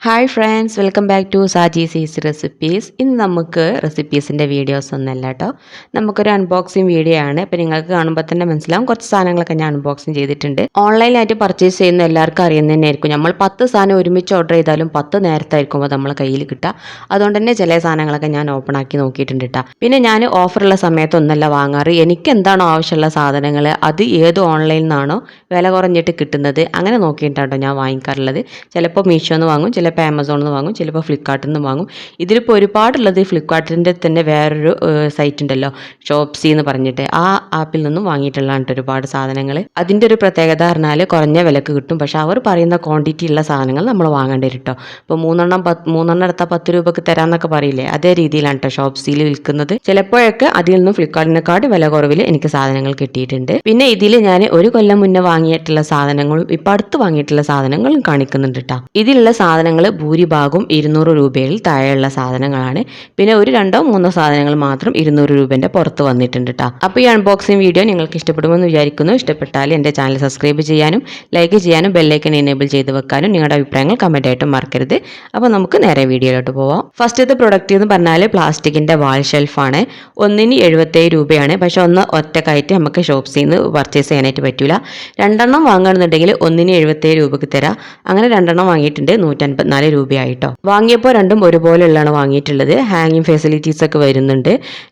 Hi friends, welcome back to സാജീസീസ് recipes. ഇന്ന് നമുക്ക് റെസിപ്പീസിൻ്റെ വീഡിയോസ് ഒന്നല്ല കേട്ടോ, നമുക്കൊരു അൺബോക്സിങ് വീഡിയോ ആണ്. അപ്പോൾ നിങ്ങൾക്ക് കാണുമ്പോൾ തന്നെ മനസ്സിലാവും കുറച്ച് സാധനങ്ങളൊക്കെ ഞാൻ അൺബോക്സിങ് ചെയ്തിട്ടുണ്ട്. ഓൺലൈനായിട്ട് പർച്ചേസ് ചെയ്യുന്ന എല്ലാവർക്കും അറിയുന്നത് തന്നെയായിരിക്കും, നമ്മൾ 10 സാധനം ഒരുമിച്ച് ഓർഡർ ചെയ്താലും 10 നേരത്തായിരിക്കുമ്പോൾ നമ്മളെ കയ്യിൽ കിട്ടുക. അതുകൊണ്ട് തന്നെ ചില സാധനങ്ങളൊക്കെ ഞാൻ ഓപ്പൺ ആക്കി നോക്കിയിട്ടുണ്ട് കേട്ടോ. പിന്നെ ഞാൻ ഓഫറുള്ള സമയത്തൊന്നല്ല വാങ്ങാറ്, എനിക്ക് എന്താണോ ആവശ്യമുള്ള സാധനങ്ങൾ അത് ഏത് ഓൺലൈനിൽ നിന്നാണോ വില കുറഞ്ഞിട്ട് കിട്ടുന്നത് അങ്ങനെ നോക്കിയിട്ടാണ് ഞാൻ വാങ്ങിക്കാറുള്ളത്. ചിലപ്പോൾ മീഷോന്ന് വാങ്ങും, ചിലപ്പോൾ ആമസോണിൽ നിന്ന് വാങ്ങും, ചിലപ്പോൾ ഫ്ലിപ്കാർട്ടിൽ നിന്ന് വാങ്ങും. ഇതിലിപ്പോൾ ഒരുപാടുള്ളത് ഫ്ലിപ്കാർട്ടിൻ്റെ തന്നെ വേറൊരു സൈറ്റ് ഉണ്ടല്ലോ, ഷോപ്സി എന്ന് പറഞ്ഞിട്ട്, ആ ആപ്പിൽ നിന്നും വാങ്ങിയിട്ടുള്ളതാണ് ഒരുപാട് സാധനങ്ങൾ. അതിൻ്റെ ഒരു പ്രത്യേകത പറഞ്ഞാൽ കുറഞ്ഞ വിലക്ക് കിട്ടും, പക്ഷേ അവർ പറയുന്ന ക്വാണ്ടിറ്റി ഉള്ള സാധനങ്ങൾ നമ്മൾ വാങ്ങേണ്ടി വരും കേട്ടോ. ഇപ്പോൾ മൂന്നെണ്ണം എടുത്താൽ 10 രൂപക്ക് തരാമെന്നൊക്കെ പറയില്ലേ, അതേ രീതിയിലാണ് കേട്ടോ ഷോപ്സിയിൽ വിൽക്കുന്നത്. ചിലപ്പോഴൊക്കെ അതിൽ നിന്നും ഫ്ലിപ്കാർട്ടിനെക്കാട് വില കുറവിൽ എനിക്ക് സാധനങ്ങൾ കിട്ടിയിട്ടുണ്ട്. പിന്നെ ഇതിൽ ഞാൻ ഒരു കൊല്ലം മുന്നേ വാങ്ങിയിട്ടുള്ള സാധനങ്ങളും ഇപ്പം അടുത്ത് വാങ്ങിയിട്ടുള്ള സാധനങ്ങളും കാണിക്കുന്നുണ്ട് കേട്ടോ. ഇതിലുള്ള സാധനങ്ങൾ ഭൂരിഭാഗവും 200 രൂപയിൽ താഴെയുള്ള സാധനങ്ങളാണ്. പിന്നെ ഒരു 2-3 സാധനങ്ങൾ മാത്രം 200 രൂപേൻ്റെ പുറത്ത് വന്നിട്ടുണ്ട് കേട്ടോ. അപ്പോൾ ഈ അൺബോക്സിംഗ് വീഡിയോ നിങ്ങൾക്ക് ഇഷ്ടപ്പെടുമെന്ന് വിചാരിക്കുന്നു. ഇഷ്ടപ്പെട്ടാൽ എൻ്റെ ചാനൽ സബ്സ്ക്രൈബ് ചെയ്യാനും ലൈക്ക് ചെയ്യാനും ബെല്ലൈക്കൺ എനേബിൾ ചെയ്ത് വെക്കാനും നിങ്ങളുടെ അഭിപ്രായങ്ങൾ കമൻ്റ് ആയിട്ടും മറക്കരുത്. അപ്പോൾ നമുക്ക് നേരെ വീഡിയോയിലോട്ട് പോവാം. ഫസ്റ്റത്തെ പ്രൊഡക്റ്റ് എന്ന് പറഞ്ഞാൽ പ്ലാസ്റ്റിക്കിൻ്റെ വാൾ ഷെൽഫാണ്. ഒന്നിന് 77 രൂപയാണ്. പക്ഷെ ഒന്ന് ഒറ്റക്കായിട്ട് നമുക്ക് ഷോപ്സിൽ നിന്ന് പർച്ചേസ് ചെയ്യാനായിട്ട് പറ്റില്ല. 2 വാങ്ങുകയാണെന്നുണ്ടെങ്കിൽ ഒന്നിന് 77 രൂപയ്ക്ക് തരാം. അങ്ങനെ 2 വാങ്ങിയിട്ടുണ്ട് 154 രൂപയായിട്ടോ. വാങ്ങിയപ്പോൾ രണ്ടും ഒരുപോലെയുള്ളതാണ് വാങ്ങിയിട്ടുള്ളത്. ഹാങ്ങിങ് ഫെസിലിറ്റീസ് ഒക്കെ വരുന്നുണ്ട്.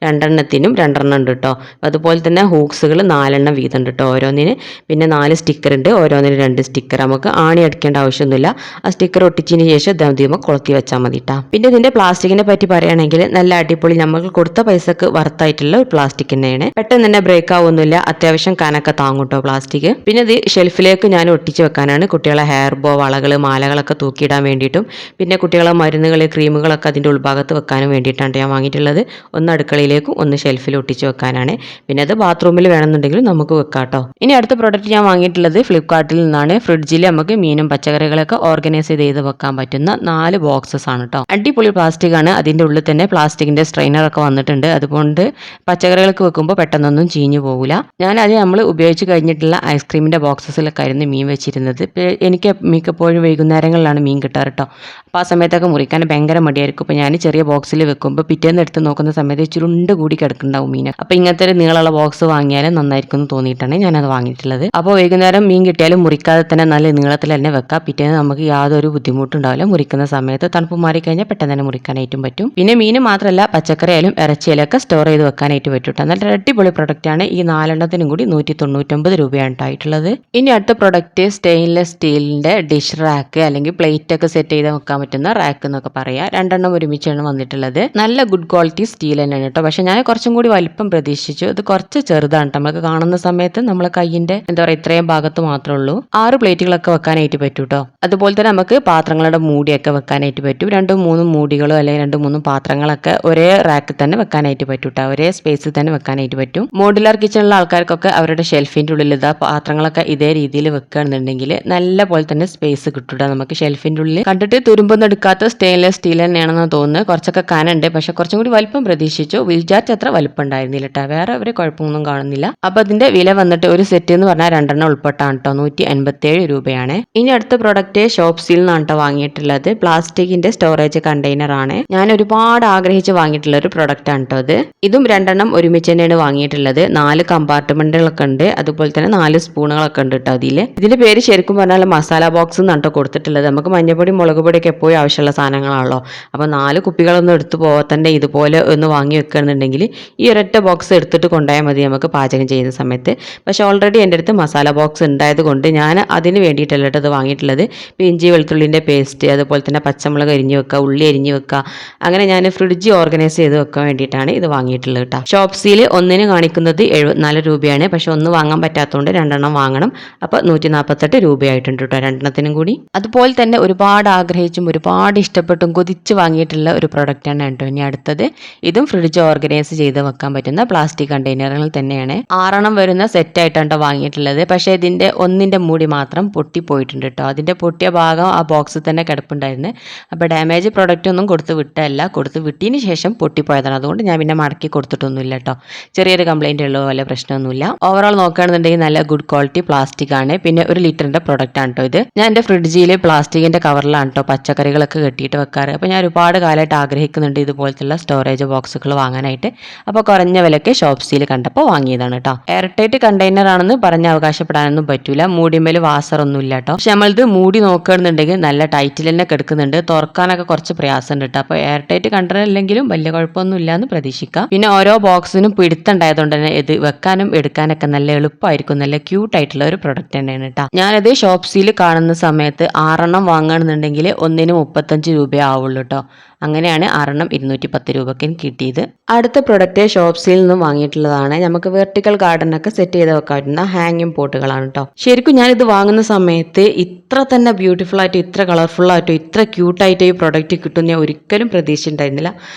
2 ഉണ്ട് കേട്ടോ. അതുപോലെ തന്നെ ഹൂക്സുകൾ 4 വീതം ഉണ്ട് കേട്ടോ ഓരോന്നിന്. പിന്നെ 4 സ്റ്റിക്കർ ഉണ്ട്, ഓരോന്നിന് 2 സ്റ്റിക്കർ. നമുക്ക് ആണി അടിക്കേണ്ട ആവശ്യമൊന്നുമില്ല. ആ സ്റ്റിക്കർ ഒട്ടിച്ചതിന് ശേഷം ദീമ കൊളുത്തി വെച്ചാൽ മതി കേട്ടോ. പിന്നെ ഇതിന്റെ പ്ലാസ്റ്റിക്കിനെ പറ്റി പറയുകയാണെങ്കിൽ നല്ല അടിപൊളി, നമുക്ക് കൊടുത്ത പൈസക്ക് വർത്തായിട്ടുള്ള ഒരു പ്ലാസ്റ്റിക് തന്നെയാണ്. പെട്ടെന്ന് തന്നെ ബ്രേക്ക് ആവുന്നില്ല, അത്യാവശ്യം കനൊക്കെ താങ്ങും കേട്ടോ പ്ലാസ്റ്റിക്. പിന്നെ ഇത് ഷെൽഫിലേക്ക് ഞാൻ ഒട്ടിച്ച് വെക്കാനാണ്. കുട്ടികളെ ഹെയർ ബോ, വളകൾ, മാലകളൊക്കെ തൂക്കിയിടാൻ വേണ്ടിയിട്ടും പിന്നെ കുട്ടികളെ മരുന്നുകൾ, ക്രീമുകളൊക്കെ അതിൻ്റെ ഉൾഭാഗത്ത് വെക്കാനും വേണ്ടിയിട്ടാണ് ഞാൻ വാങ്ങിയിട്ടുള്ളത്. ഒന്ന് അടുക്കളയിലേക്കും ഒന്ന് ഷെൽഫിൽ ഒട്ടിച്ച് വെക്കാനാണ്. പിന്നെ അത് ബാത്റൂമിൽ വേണമെന്നുണ്ടെങ്കിൽ നമുക്ക് വെക്കാം കേട്ടോ. ഇനി അടുത്ത പ്രോഡക്റ്റ് ഞാൻ വാങ്ങിയിട്ടുള്ളത് ഫ്ലിപ്കാർട്ടിൽ നിന്നാണ്. ഫ്രിഡ്ജിൽ നമുക്ക് മീനും പച്ചക്കറികളൊക്കെ ഓർഗനൈസ് ചെയ്ത് വെക്കാൻ പറ്റുന്ന 4 ബോക്സസ് ആണ് കേട്ടോ. അടിപൊളി പ്ലാസ്റ്റിക് ആണ്. അതിൻ്റെ ഉള്ളിൽ തന്നെ പ്ലാസ്റ്റിക്കിൻ്റെ സ്ട്രെയിനറൊക്കെ വന്നിട്ടുണ്ട്. അതുകൊണ്ട് പച്ചക്കറികൾക്ക് വെക്കുമ്പോൾ പെട്ടെന്നൊന്നും ചീഞ്ഞു പോകില്ല. ഞാനത് നമ്മൾ ഉപയോഗിച്ച് കഴിഞ്ഞിട്ടുള്ള ഐസ്ക്രീമിൻ്റെ ബോക്സസിലൊക്കെ ആയിരുന്നു മീൻ വെച്ചിരുന്നത്. എനിക്ക് മിക്കപ്പോഴും വൈകുന്നേരങ്ങളിലാണ് മീൻ കിട്ടാറ് കേട്ടോ. അപ്പോൾ ആ സമയത്തൊക്കെ മുറിക്കാൻ ഭയങ്കര മടിയായിരിക്കും. അപ്പോൾ ഞാൻ ചെറിയ ബോക്സിൽ വെക്കുമ്പോൾ പിറ്റേന്ന് എടുത്ത് നോക്കുന്ന സമയത്ത് ചുരുണ്ട് കൂടി കിടക്കുന്നുണ്ടാവും മീൻ. അപ്പോൾ ഇങ്ങനത്തെ ഒരു നീളമുള്ള ബോക്സ് വാങ്ങിയാലും നന്നായിരിക്കും എന്ന് തോന്നിയിട്ടാണ് ഞാനത് വാങ്ങിയിട്ടുള്ളത്. അപ്പോൾ വൈകുന്നേരം മീൻ കിട്ടിയാലും മുറിക്കാതെ തന്നെ നല്ല നീളത്തിൽ തന്നെ വെക്കാം. പിറ്റേന്ന് നമുക്ക് യാതൊരു ബുദ്ധിമുട്ടുണ്ടാവില്ല. മുറിക്കുന്ന സമയത്ത് തണുപ്പ് മാറിക്കഴിഞ്ഞാൽ പെട്ടെന്ന് തന്നെ മുറിക്കാനായിട്ടും പറ്റും. പിന്നെ മീൻ മാത്രമല്ല പച്ചക്കറി ആയാലും ഇറച്ചിയിലൊക്കെ സ്റ്റോർ ചെയ്ത് വെക്കാനായിട്ട് പറ്റും. നല്ല അടിപൊളി പ്രൊഡക്റ്റ് ആണ്. ഈ 4 കൂടി 199 രൂപയാണ് ആയിട്ടുള്ളത്. ഇനി അടുത്ത പ്രൊഡക്റ്റ് സ്റ്റെയിൻലെസ് സ്റ്റീലിന്റെ ഡിഷ് റാക്ക് അല്ലെങ്കിൽ പ്ലേറ്റ് ഒക്കെ സെറ്റ് ചെയ്ത് വെക്കാൻ പറ്റുന്ന റാക്ക് എന്നൊക്കെ പറയാം. 2 ഒരുമിച്ചാണ് വന്നിട്ടുള്ളത്. നല്ല ഗുഡ് ക്വാളിറ്റി സ്റ്റീൽ തന്നെയാണ് കേട്ടോ. പക്ഷെ ഞാൻ കുറച്ചും കൂടി വലിപ്പം പ്രതീക്ഷിച്ചു. ഇത് കുറച്ച് ചെറുതാണ്. നമുക്ക് കാണുന്ന സമയത്ത് നമ്മളെ കയ്യിന്റെ ഇത്രയും ഭാഗത്ത് മാത്രമേ ഉള്ളൂ. 6 പ്ലേറ്റുകളൊക്കെ വെക്കാനായിട്ട് പറ്റും കേട്ടോ. അതുപോലെ തന്നെ നമുക്ക് പാത്രങ്ങളുടെ മൂടിയൊക്കെ വെക്കാനായിട്ട് പറ്റും. 2-3 മൂടികളോ അല്ലെങ്കിൽ 2-3 പാത്രങ്ങളൊക്കെ ഒരേ റാക്കിൽ തന്നെ വെക്കാനായിട്ട് പറ്റും കേട്ടോ. ഒരേ സ്പേസിൽ തന്നെ വെക്കാനായിട്ട് പറ്റും. മോഡുലാർ കിച്ചണിലുള്ള ആൾക്കാർക്കൊക്കെ അവരുടെ ഷെൽഫിന്റെ ഉള്ളിൽ ഇതാ പാത്രങ്ങളൊക്കെ ഇതേ രീതിയിൽ വെക്കുകയാണെന്നുണ്ടെങ്കിൽ നല്ല പോലെ തന്നെ സ്പേസ് കിട്ടും. നമുക്ക് ഷെൽഫിന്റെ ഉള്ളിൽ കണ്ടിട്ട് തുരുമ്പൊന്നും എടുക്കാത്ത സ്റ്റെയിൻലെസ് സ്റ്റീൽ തന്നെയാണെന്ന് തോന്നുന്നത്. കുറച്ചൊക്കെ കനുണ്ട്, പക്ഷെ കുറച്ചും കൂടി വലിപ്പം പ്രതീക്ഷിച്ചു. വിചാരിച്ച അത്ര വലിപ്പം ഉണ്ടായിരുന്നില്ല കേട്ടോ. വേറെ ഒരു കുഴപ്പമൊന്നും കാണുന്നില്ല. അപ്പൊ അതിന്റെ വില വന്നിട്ട് ഒരു സെറ്റ് എന്ന് പറഞ്ഞാൽ 2 ഉൾപ്പെട്ടാണ് കേട്ടോ. 157 രൂപയാണ്. ഇനി അടുത്ത പ്രൊഡക്റ്റ് ഷോപ്സിൽ നിന്നാണ് കേട്ടോ വാങ്ങിയിട്ടുള്ളത്. പ്ലാസ്റ്റിക്കിന്റെ സ്റ്റോറേജ് കണ്ടെയ്നർ ആണ്. ഞാൻ ഒരുപാട് ആഗ്രഹിച്ച് വാങ്ങിയിട്ടുള്ള ഒരു പ്രൊഡക്റ്റ് ആണ് കേട്ടോ ഇത്. ഇതും 2 ഒരുമിച്ച് തന്നെയാണ് വാങ്ങിയിട്ടുള്ളത്. 4 കമ്പാർട്ട്മെന്റുകളൊക്കെ ഉണ്ട്. അതുപോലെ തന്നെ 4 സ്പൂണുകളൊക്കെ ഉണ്ട് കേട്ടോ അതിൽ. ഇതിന്റെ പേര് ശരിക്കും പറഞ്ഞാൽ മസാല ബോക്സ് എന്നാണ് കേട്ടോ കൊടുത്തിട്ടുള്ളത്. നമുക്ക് മഞ്ഞപ്പൊടി, മുളക് പൊടിയൊക്കെ എപ്പോഴും ആവശ്യമുള്ള സാധനങ്ങളാണല്ലോ. അപ്പോൾ 4 കുപ്പികളൊന്നും എടുത്ത് പോകത്തന്നെ ഇതുപോലെ ഒന്ന് വാങ്ങി വെക്കുകയാണെന്നുണ്ടെങ്കിൽ ഈ ഒരൊറ്റ ബോക്സ് എടുത്തിട്ട് കൊണ്ടുപോയാൽ മതി നമുക്ക് പാചകം ചെയ്യുന്ന സമയത്ത്. പക്ഷെ ഓൾറെഡി എൻ്റെ അടുത്ത് മസാല ബോക്സ് ഉണ്ടായത് കൊണ്ട് ഞാൻ അതിന് വേണ്ടിയിട്ടല്ല കേട്ടോ ഇത് വാങ്ങിയിട്ടുള്ളത്. ഇപ്പോൾ ഇഞ്ചി വെളുത്തുള്ളിൻ്റെ പേസ്റ്റ്, അതുപോലെ തന്നെ പച്ചമുളക് അരിഞ്ഞ് വെക്കുക, ഉള്ളി അരിഞ്ഞ് വെക്കുക, അങ്ങനെ ഞാൻ ഫ്രിഡ്ജ് ഓർഗനൈസ് ചെയ്ത് വെക്കാൻ വേണ്ടിയിട്ടാണ് ഇത് വാങ്ങിയിട്ടുള്ളത് കേട്ടോ. ഷോപ്സിൽ ഒന്നിന് കാണിക്കുന്നത് 74 രൂപയാണ്. പക്ഷെ ഒന്ന് വാങ്ങാൻ പറ്റാത്തതുകൊണ്ട് 2 വാങ്ങണം. അപ്പോൾ 148 രൂപയായിട്ടുണ്ട് കേട്ടോ 2 കൂടി. അതുപോലെ തന്നെ ഒരുപാട് ആഗ്രഹിച്ചും ഒരുപാട് ഇഷ്ടപ്പെട്ടും കൊതിച്ച് വാങ്ങിയിട്ടുള്ള ഒരു പ്രൊഡക്റ്റാണ് കേട്ടോ ഇനി അടുത്തത്. ഇതും ഫ്രിഡ്ജ് ഓർഗനൈസ് ചെയ്ത് വെക്കാൻ പറ്റുന്ന പ്ലാസ്റ്റിക് കണ്ടെയ്നറുകൾ തന്നെയാണ്. 6 വരുന്ന സെറ്റ് ആയിട്ടാണ് വാങ്ങിയിട്ടുള്ളത്. പക്ഷേ ഇതിന്റെ ഒന്നിന്റെ മൂടി മാത്രം പൊട്ടിപ്പോയിട്ടുണ്ട് കേട്ടോ. അതിന്റെ പൊട്ടിയ ഭാഗം ആ ബോക്സിൽ തന്നെ കിടപ്പുണ്ടായിരുന്നു. അപ്പോൾ ഡാമേജ് പ്രൊഡക്റ്റ് ഒന്നും കൊടുത്ത് വിട്ടല്ല, കൊടുത്ത് വിട്ടതിന് ശേഷം പൊട്ടിപ്പോയതാണ്. അതുകൊണ്ട് ഞാൻ പിന്നെ മടക്കി കൊടുത്തിട്ടൊന്നുമില്ല കേട്ടോ. ചെറിയൊരു കംപ്ലൈന്റ് ഉള്ള പോലെ പ്രശ്നമൊന്നുമില്ല. ഓവറോൾ നോക്കുകയാണെന്നുണ്ടെങ്കിൽ നല്ല ഗുഡ് ക്വാളിറ്റി പ്ലാസ്റ്റിക് ആണ്. പിന്നെ 1 ലിറ്ററിന്റെ പ്രൊഡക്റ്റ് ആണ് കേട്ടോ ഇത്. ഞാൻ എൻ്റെ ഫ്രിഡ്ജിൽ പ്ലാസ്റ്റിക്കിന്റെ കവറിലാണ് ബോക്സിലാണ് കേട്ടോ പച്ചക്കറികളൊക്കെ കെട്ടിയിട്ട് വെക്കാറ്. അപ്പോൾ ഞാൻ ഒരുപാട് കാലമായിട്ട് ആഗ്രഹിക്കുന്നുണ്ട് ഇതുപോലത്തുള്ള സ്റ്റോറേജ് ബോക്സുകൾ വാങ്ങാനായിട്ട്. അപ്പോൾ കുറഞ്ഞ വിലയ്ക്ക് ഷോപ്സിയിൽ കണ്ടപ്പോൾ വാങ്ങിയതാണ് കേട്ടോ. എയർ ടൈറ്റ് കണ്ടെയ്നർ ആണെന്ന് പറഞ്ഞ് അവകാശപ്പെടാനൊന്നും പറ്റൂല, മൂടിമേൽ വാസറൊന്നും ഇല്ല കേട്ടോ. പക്ഷെ നമ്മളിത് മൂടി നോക്കുകയാണെന്നുണ്ടെങ്കിൽ നല്ല ടൈറ്റിൽ തന്നെ കിടക്കുന്നുണ്ട്, തുറക്കാനൊക്കെ കുറച്ച് പ്രയാസമുണ്ട് കേട്ടോ. അപ്പോൾ എയർ ടൈറ്റ് കണ്ടെയ്നർ അല്ലെങ്കിലും വലിയ കുഴപ്പമൊന്നും ഇല്ലാന്ന് പ്രതീക്ഷിക്കാം. പിന്നെ ഓരോ ബോക്സിനും പിടുത്തുണ്ടായതുകൊണ്ട് തന്നെ ഇത് വെക്കാനും എടുക്കാനൊക്കെ നല്ല എളുപ്പമായിരിക്കും. നല്ല ക്യൂട്ട് ആയിട്ടുള്ള ഒരു പ്രൊഡക്റ്റ് തന്നെയാണ് കേട്ടോ. ഞാനത് ഷോപ്സിൽ കാണുന്ന സമയത്ത് 6 വാങ്ങുകയാണെന്നുണ്ടെങ്കിൽ ഒന്നിന് 35 രൂപയേ ആവുള്ളൂ കേട്ടോ. അങ്ങനെയാണ് 6 210 രൂപയ്ക്ക് കിട്ടിയത്. അടുത്ത പ്രൊഡക്റ്റ് ഷോപ്സിൽ നിന്നും വാങ്ങിയിട്ടുള്ളതാണ്. നമുക്ക് വെർട്ടിക്കൽ ഗാർഡനൊക്കെ സെറ്റ് ചെയ്ത് വെക്കാൻ പറ്റുന്ന ഹാങ്ങിങ് പോട്ടുകളാണ് കേട്ടോ. ശരിക്കും ഞാനിത് വാങ്ങുന്ന സമയത്ത് ഇത്ര തന്നെ ബ്യൂട്ടിഫുൾ ആയിട്ടും ഇത്ര കളർഫുൾ ആയിട്ടും ഇത്ര ക്യൂട്ടായിട്ട് ഈ പ്രൊഡക്റ്റ് കിട്ടും ഞാൻ ഒരിക്കലും പ്രതീക്ഷിച്ചിട്ടുണ്ടായിരുന്നില്ല.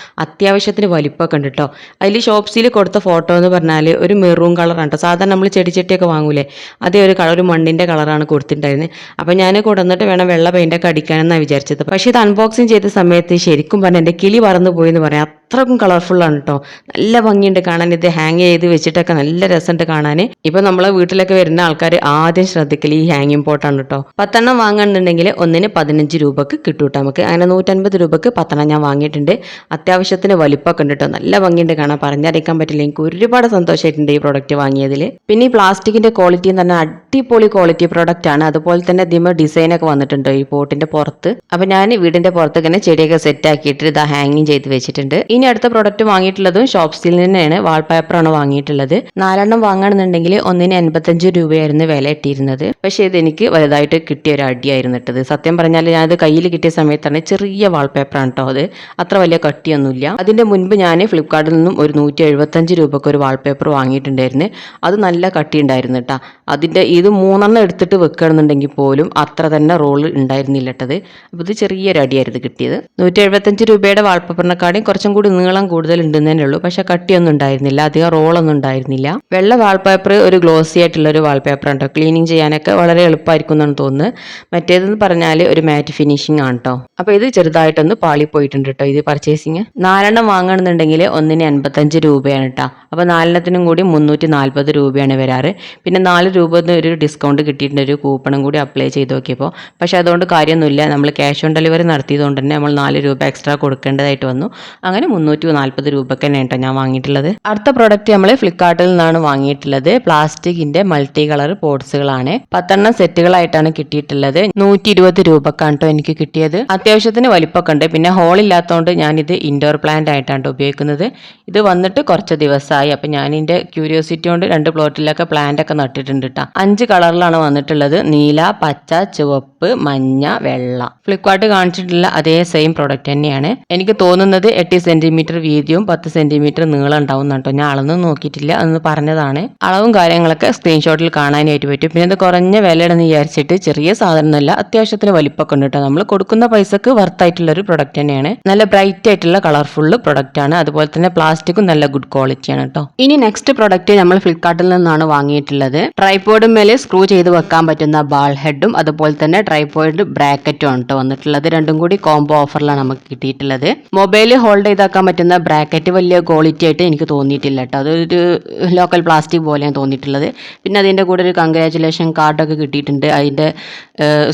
അത്യാവശ്യത്തിന് വലിപ്പമൊക്കെ ഉണ്ട് കേട്ടോ. അതിൽ ഷോപ്സിൽ കൊടുത്ത ഫോട്ടോ എന്ന് പറഞ്ഞാൽ ഒരു മെറൂൺ കളറാണ് കേട്ടോ. സാധാരണ നമ്മൾ ചെടിച്ചട്ടിയൊക്കെ വാങ്ങൂലേ, അതേ ഒരു കളർ, ഒരു മണ്ണിൻ്റെ കളറാണ് കൊടുത്തിട്ടുണ്ടായിരുന്നത്. അപ്പോൾ ഞാൻ കൊടുന്നിട്ട് വേണം വെള്ള പെയിൻ്റൊക്കെ അടിക്കാനെന്നാണ് വിചാരിച്ചത്. പക്ഷേ ഇത് അൺബോക്സിങ് ചെയ്ത സമയത്ത് ശരിക്കും പറഞ്ഞാൽ എൻ്റെ കിളി പറന്നു പോയി എന്ന് പറയാം. അത്രക്കും കളർഫുള്ളാണ് കേട്ടോ. നല്ല ഭംഗിയുണ്ട് കാണാൻ. ഇത് ഹാങ് ചെയ്ത് വെച്ചിട്ടൊക്കെ നല്ല രസമുണ്ട് കാണാൻ. ഇപ്പം നമ്മളെ വീട്ടിലൊക്കെ വരുന്ന ആൾക്കാർ ആദ്യം ശ്രദ്ധിക്കൽ ഈ ഹാങ്ങിങ് പോട്ടാണ് കേട്ടോ. 10 വാങ്ങുന്നുണ്ടെങ്കിൽ ഒന്നിന് 15 രൂപക്ക് കിട്ടും കേട്ടോ നമുക്ക്. അങ്ങനെ 150 രൂപക്ക് 10 ഞാൻ വാങ്ങിയിട്ടുണ്ട്. അത്യാവശ്യത്തിന് വലിപ്പമൊക്കെ ഉണ്ട് കേട്ടോ. നല്ല ഭംഗിയുണ്ട് കാണാൻ, പറഞ്ഞറിയിക്കാൻ പറ്റില്ല. എനിക്ക് ഒരുപാട് സന്തോഷമായിട്ടുണ്ട് ഈ പ്രൊഡക്റ്റ് വാങ്ങിയതിൽ. പിന്നെ ഈ പ്ലാസ്റ്റിക്കിന്റെ ക്വാളിറ്റി എന്ന് പറഞ്ഞാൽ അടിപൊളി ക്വാളിറ്റി പ്രൊഡക്റ്റ് ആണ്. അതുപോലെ തന്നെ ഇതിമ ഡിസൈനൊക്കെ വന്നിട്ടുണ്ട് ഈ പോട്ടിന്റെ പുറത്ത്. അപ്പം ഞാൻ വീടിന്റെ പുറത്ത് ഇങ്ങനെ ചെടിയൊക്കെ സെറ്റ് ആക്കിയിട്ട് ഇതാ ഹാങ്ങിങ് ചെയ്ത് വെച്ചിട്ടുണ്ട്. ഇനി അടുത്ത പ്രൊഡക്റ്റ് വാങ്ങിയിട്ടുള്ളതും ഷോപ്സിൽ തന്നെയാണ്. വാൾപേപ്പറാണ് വാങ്ങിയിട്ടുള്ളത്. 4 വാങ്ങണമെന്നുണ്ടെങ്കിൽ ഒന്നിന് 85 രൂപയായിരുന്നു വില ഇട്ടിരുന്നത്. പക്ഷേ ഇത് എനിക്ക് വലുതായിട്ട് കിട്ടിയ ഒരു അടിയായിരുന്നു ഇട്ടത്. സത്യം പറഞ്ഞാൽ ഞാനത് കയ്യിൽ കിട്ടിയ സമയത്താണ് ചെറിയ വാൾപേപ്പറാണ് കേട്ടോ. അത് അത്ര വലിയ കട്ടിയൊന്നുമില്ല. അതിന്റെ മുൻപ് ഞാൻ ഫ്ലിപ്കാർട്ടിൽ നിന്നും ഒരു 175 രൂപക്ക് ഒരു വാൾപേപ്പർ വാങ്ങിയിട്ടുണ്ടായിരുന്നു. അത് നല്ല കട്ടി ഉണ്ടായിരുന്നു കേട്ടോ. അതിന്റെ ഇത് 3 എടുത്തിട്ട് വെക്കുകയാണെന്നുണ്ടെങ്കിൽ പോലും അത്ര തന്നെ റോൾ ഉണ്ടായിരുന്നില്ല ഇട്ടത്. അപ്പോൾ ഇത് ചെറിയൊരു അടിയായിരുന്നു കിട്ടിയത്. 175 രൂപയുടെ വാൾപേപ്പറിനെക്കാളും കുറച്ചും കൂടി നീളം കൂടുതൽ ഉണ്ടെന്നേ ഉള്ളൂ. പക്ഷെ കട്ടിയൊന്നും ഉണ്ടായിരുന്നില്ല, അധികം റോളൊന്നും ഉണ്ടായിരുന്നില്ല. വെള്ള വാൾപേപ്പർ ഒരു ഗ്ലോസി ആയിട്ടുള്ള ഒരു വാൾപേപ്പർ ആണ് കേട്ടോ. ക്ലീനിങ് ചെയ്യാനൊക്കെ വളരെ എളുപ്പമായിരിക്കും എന്നാണ് തോന്നുന്നത്. മറ്റേതെന്ന് പറഞ്ഞാൽ ഒരു മാറ്റ് ഫിനിഷിംഗ് ആണ് കേട്ടോ. അപ്പോൾ ഇത് ചെറുതായിട്ടൊന്ന് പാളിപ്പോയിട്ടുണ്ട് കേട്ടോ ഇത് പർച്ചേസിങ്. 4 വാങ്ങണമെന്നുണ്ടെങ്കിൽ ഒന്നിന് 85 രൂപയാണ് കേട്ടോ. അപ്പോൾ 4 കൂടി 340 രൂപയാണ് വരാറ്. പിന്നെ 4 രൂപ ഒരു ഡിസ്കൗണ്ട് കിട്ടിയിട്ടുണ്ട്, ഒരു കൂപ്പണും കൂടി അപ്ലൈ ചെയ്ത് നോക്കിയപ്പോൾ. പക്ഷെ അതുകൊണ്ട് കാര്യമൊന്നുമില്ല, നമ്മൾ ക്യാഷ് ഓൺ ഡെലിവറി നടത്തിയതുകൊണ്ട് തന്നെ നമ്മൾ 4 രൂപ എക്സ്ട്രാ കൊടുക്കേണ്ടതായിട്ട് വന്നു. അങ്ങനെ 340 രൂപയ്ക്ക് തന്നെ കേട്ടോ ഞാൻ വാങ്ങിയിട്ടുള്ളത്. അടുത്ത പ്രോഡക്റ്റ് നമ്മൾ ഫ്ലിപ്കാർട്ടിൽ നിന്നാണ് വാങ്ങിയിട്ടുള്ളത്. പ്ലാസ്റ്റിക്കിന്റെ മൾട്ടി കളർ പോട്ട്സുകളാണ്. 10 സെറ്റുകളായിട്ടാണ് കിട്ടിയിട്ടുള്ളത്. 120 രൂപക്കാണ് കേട്ടോ എനിക്ക് കിട്ടിയത്. അത്യാവശ്യത്തിന് വലിപ്പമൊക്കെ ഉണ്ട്. പിന്നെ ഹോൾ ഇല്ലാത്തതുകൊണ്ട് ഞാനിത് ഇൻഡോർ പ്ലാന്റ് ആയിട്ടാണ് ഉപയോഗിക്കുന്നത്. ഇത് വന്നിട്ട് കുറച്ച് ദിവസമായി. അപ്പം ഞാൻ ഇതിന്റെ ക്യൂരിയോസിറ്റി കൊണ്ട് 2 പ്ലോട്ടിലൊക്കെ പ്ലാന്റ് ഒക്കെ നട്ടിട്ടുണ്ട് കേട്ടോ. 5 കളറിലാണ് വന്നിട്ടുള്ളത്: നീല, പച്ച, ചുവപ്പ്, മഞ്ഞ, വെള്ള. ഫ്ലിപ്കാർട്ട് കാണിച്ചിട്ടുള്ള അതേ സെയിം പ്രോഡക്റ്റ് തന്നെയാണ്. എനിക്ക് തോന്നുന്നത് 8 സെന്റിമീറ്റർ വീതിയും 10 സെന്റിമീറ്റർ നീളം ഉണ്ടാവും കേട്ടോ. ഞാൻ അളന്നും നോക്കിയിട്ടില്ല, അന്ന് പറഞ്ഞതാണ്. അളവും കാര്യങ്ങളൊക്കെ സ്ക്രീൻഷോട്ടിൽ കാണാനായിട്ട് പറ്റും. പിന്നെ ഇത് കുറഞ്ഞ വിലയാണെന്ന് വിചാരിച്ചിട്ട് ചെറിയ സാധനമൊന്നുമല്ല, അത്യാവശ്യത്തിന് വലിപ്പമൊക്കെ ഉണ്ട് കേട്ടോ. നമ്മൾ കൊടുക്കുന്ന പൈസക്ക് വർത്തായിട്ടുള്ള ഒരു പ്രൊഡക്റ്റ് തന്നെയാണ്. നല്ല ബ്രൈറ്റ് ആയിട്ടുള്ള കളർഫുൾ പ്രൊഡക്റ്റ് ആണ്. അതുപോലെ തന്നെ പ്ലാസ്റ്റിക്കും നല്ല ഗുഡ് ക്വാളിറ്റി ആണ് കേട്ടോ. ഇനി നെക്സ്റ്റ് പ്രൊഡക്റ്റ് നമ്മൾ ഫ്ലിപ്കാർട്ടിൽ നിന്നാണ് വാങ്ങിയിട്ടുള്ളത്. ട്രൈപോഡും മേലെ സ്ക്രൂ ചെയ്ത് വെക്കാൻ പറ്റുന്ന ബാൾ ഹെഡും അതുപോലെ തന്നെ ട്രൈപോഡ് ബ്രാക്കറ്റും ആണ് കേട്ടോ വന്നിട്ടുള്ളത്. രണ്ടും കൂടി കോംബോ ഓഫറിലാണ് നമുക്ക് കിട്ടിയിട്ടുള്ളത്. മൊബൈൽ ഹോൾഡ് ചെയ്താക്കാൻ പറ്റുന്ന ബ്രാക്കറ്റ് വലിയ ക്വാളിറ്റി ആയിട്ട് എനിക്ക് തോന്നിയിട്ടില്ല കേട്ടോ. അതൊരു ലോക്കൽ പ്ലാസ്റ്റിക് പോലെയാണ് തോന്നിയിട്ടുള്ളത്. പിന്നെ അതിൻ്റെ കൂടെ ഒരു കൺഗ്രാറ്റുലേഷൻ കാർഡൊക്കെ കിട്ടിയിട്ടുണ്ട്. അതിൻ്റെ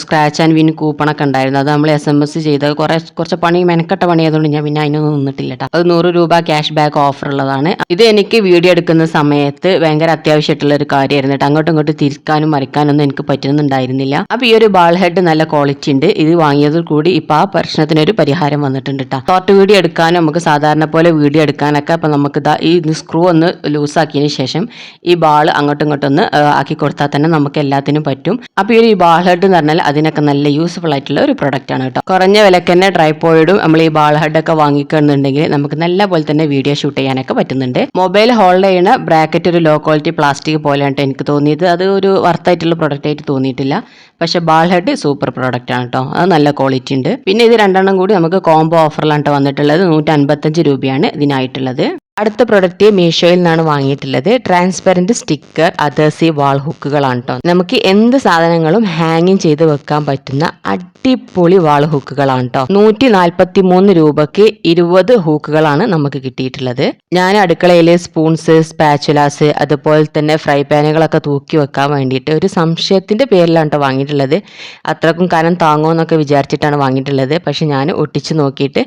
സ്ക്രാച്ച് ആൻഡ് വിൻ കൂപ്പണൊക്കെ ഉണ്ടായിരുന്നു. അത് നമ്മൾ SMS ചെയ്ത് കുറച്ച് മെനക്കെട്ട പണി ആയതുകൊണ്ട് ഞാൻ പിന്നെ അതിനൊന്നും നിന്നിട്ടില്ല കേട്ടോ. അത് 100 രൂപ ക്യാഷ് ബാക്ക് ഓഫർ ഉള്ളതാണ്. ഇത് എനിക്ക് വീഡിയോ എടുക്കുന്ന സമയത്ത് ഭയങ്കര അത്യാവശ്യമായിട്ടുള്ള ഒരു കാര്യമായിരുന്നു കേട്ടോ. അങ്ങോട്ടും ഇങ്ങോട്ടും തിരിക്കാനും മറിക്കാനൊന്നും എനിക്ക് പറ്റുന്നുണ്ടായിരുന്നില്ല. അപ്പോൾ ഈ ഒരു ബാൾ ഹെഡ് നല്ല ക്വാളിറ്റി ഉണ്ട്. ഇത് വാങ്ങിയതിൽ കൂടി ഇപ്പോൾ ആ പ്രശ്നത്തിനൊരു പരിഹാരം വന്നിട്ടുണ്ട് കേട്ടോ. ഷോർട്ട് വീഡിയോ എടുക്കാനും നമുക്ക് സാധാരണ പോലെ വീഡിയോ എടുക്കാനൊക്കെ അപ്പോൾ നമുക്ക് ഈ സ്ക്രൂ ഒന്ന് ലൂസാക്കിയതിന് ശേഷം ഈ ബാൾ അങ്ങോട്ടും ഇങ്ങോട്ടും ഒന്ന് ആക്കി കൊടുത്താൽ തന്നെ നമുക്ക് എല്ലാത്തിനും പറ്റും. അപ്പോൾ ഈ ഒരു ബാൾ ഹെഡ് എന്ന് പറഞ്ഞാൽ അതിനൊക്കെ നല്ല യൂസ്ഫുൾ ആയിട്ടുള്ള ഒരു പ്രൊഡക്റ്റ് ആണ് കേട്ടോ. കുറഞ്ഞ വിലക്ക് തന്നെ ട്രൈപോഡും നമ്മൾ ഈ ബാൾ ഹെഡൊക്കെ വാങ്ങിക്കുന്നുണ്ടെങ്കിൽ നമുക്ക് നല്ല പോലെ തന്നെ വീഡിയോ ഷൂട്ട് ചെയ്യാനൊക്കെ പറ്റുന്നുണ്ട്. മൊബൈൽ ഹോൾഡ് ചെയ്യുന്ന ബ്രാക്കറ്റ് ഒരു ലോ ക്വാളിറ്റി പ്ലാസ്റ്റിക് പോലെയാണ് എനിക്ക് തോന്നിയത്. അത് ഒരു വർത്തായിട്ടുള്ള പ്രൊഡക്റ്റ് ആയിട്ട് തോന്നിയിട്ടില്ല. പക്ഷെ ബാൾ ഹെഡ് സൂപ്പർ പ്രൊഡക്റ്റ് ആണ് കേട്ടോ. അത് നല്ല ക്വാളിറ്റി ഉണ്ട്. പിന്നെ ഇത് 2 കൂടി നമുക്ക് കോംബോ ഓഫറിലാണ് വന്നിട്ടുള്ളത്. 155 രൂപയാണ് ഇതിനായിട്ടുള്ളത്. അടുത്ത പ്രൊഡക്റ്റ് മീഷോയിൽ നിന്നാണ് വാങ്ങിയിട്ടുള്ളത്. ട്രാൻസ്പെറൻറ്റ് സ്റ്റിക്കർ അധേസീവ് വാൾ ഹുക്കുകളാണ് കേട്ടോ. നമുക്ക് എന്ത് സാധനങ്ങളും ഹാങ്ങിങ് ചെയ്ത് വെക്കാൻ പറ്റുന്ന അടിപൊളി വാൾ ഹുക്കുകളാണ് കേട്ടോ. 143 രൂപയ്ക്ക് 20 ഹൂക്കുകളാണ് നമുക്ക് കിട്ടിയിട്ടുള്ളത്. ഞാൻ അടുക്കളയിൽ സ്പൂൺസ്, സ്പാച്ചുലാസ്, അതുപോലെ തന്നെ ഫ്രൈ പാനുകളൊക്കെ തൂക്കി വെക്കാൻ വേണ്ടിയിട്ട് ഒരു സംശയത്തിന്റെ പേരിലാണ് കേട്ടോ വാങ്ങിയിട്ടുള്ളത്. അത്രക്കും കനം താങ്ങുമെന്നൊക്കെ വിചാരിച്ചിട്ടാണ് വാങ്ങിയിട്ടുള്ളത്. പക്ഷെ ഞാൻ ഒട്ടിച്ച് നോക്കിയിട്ട്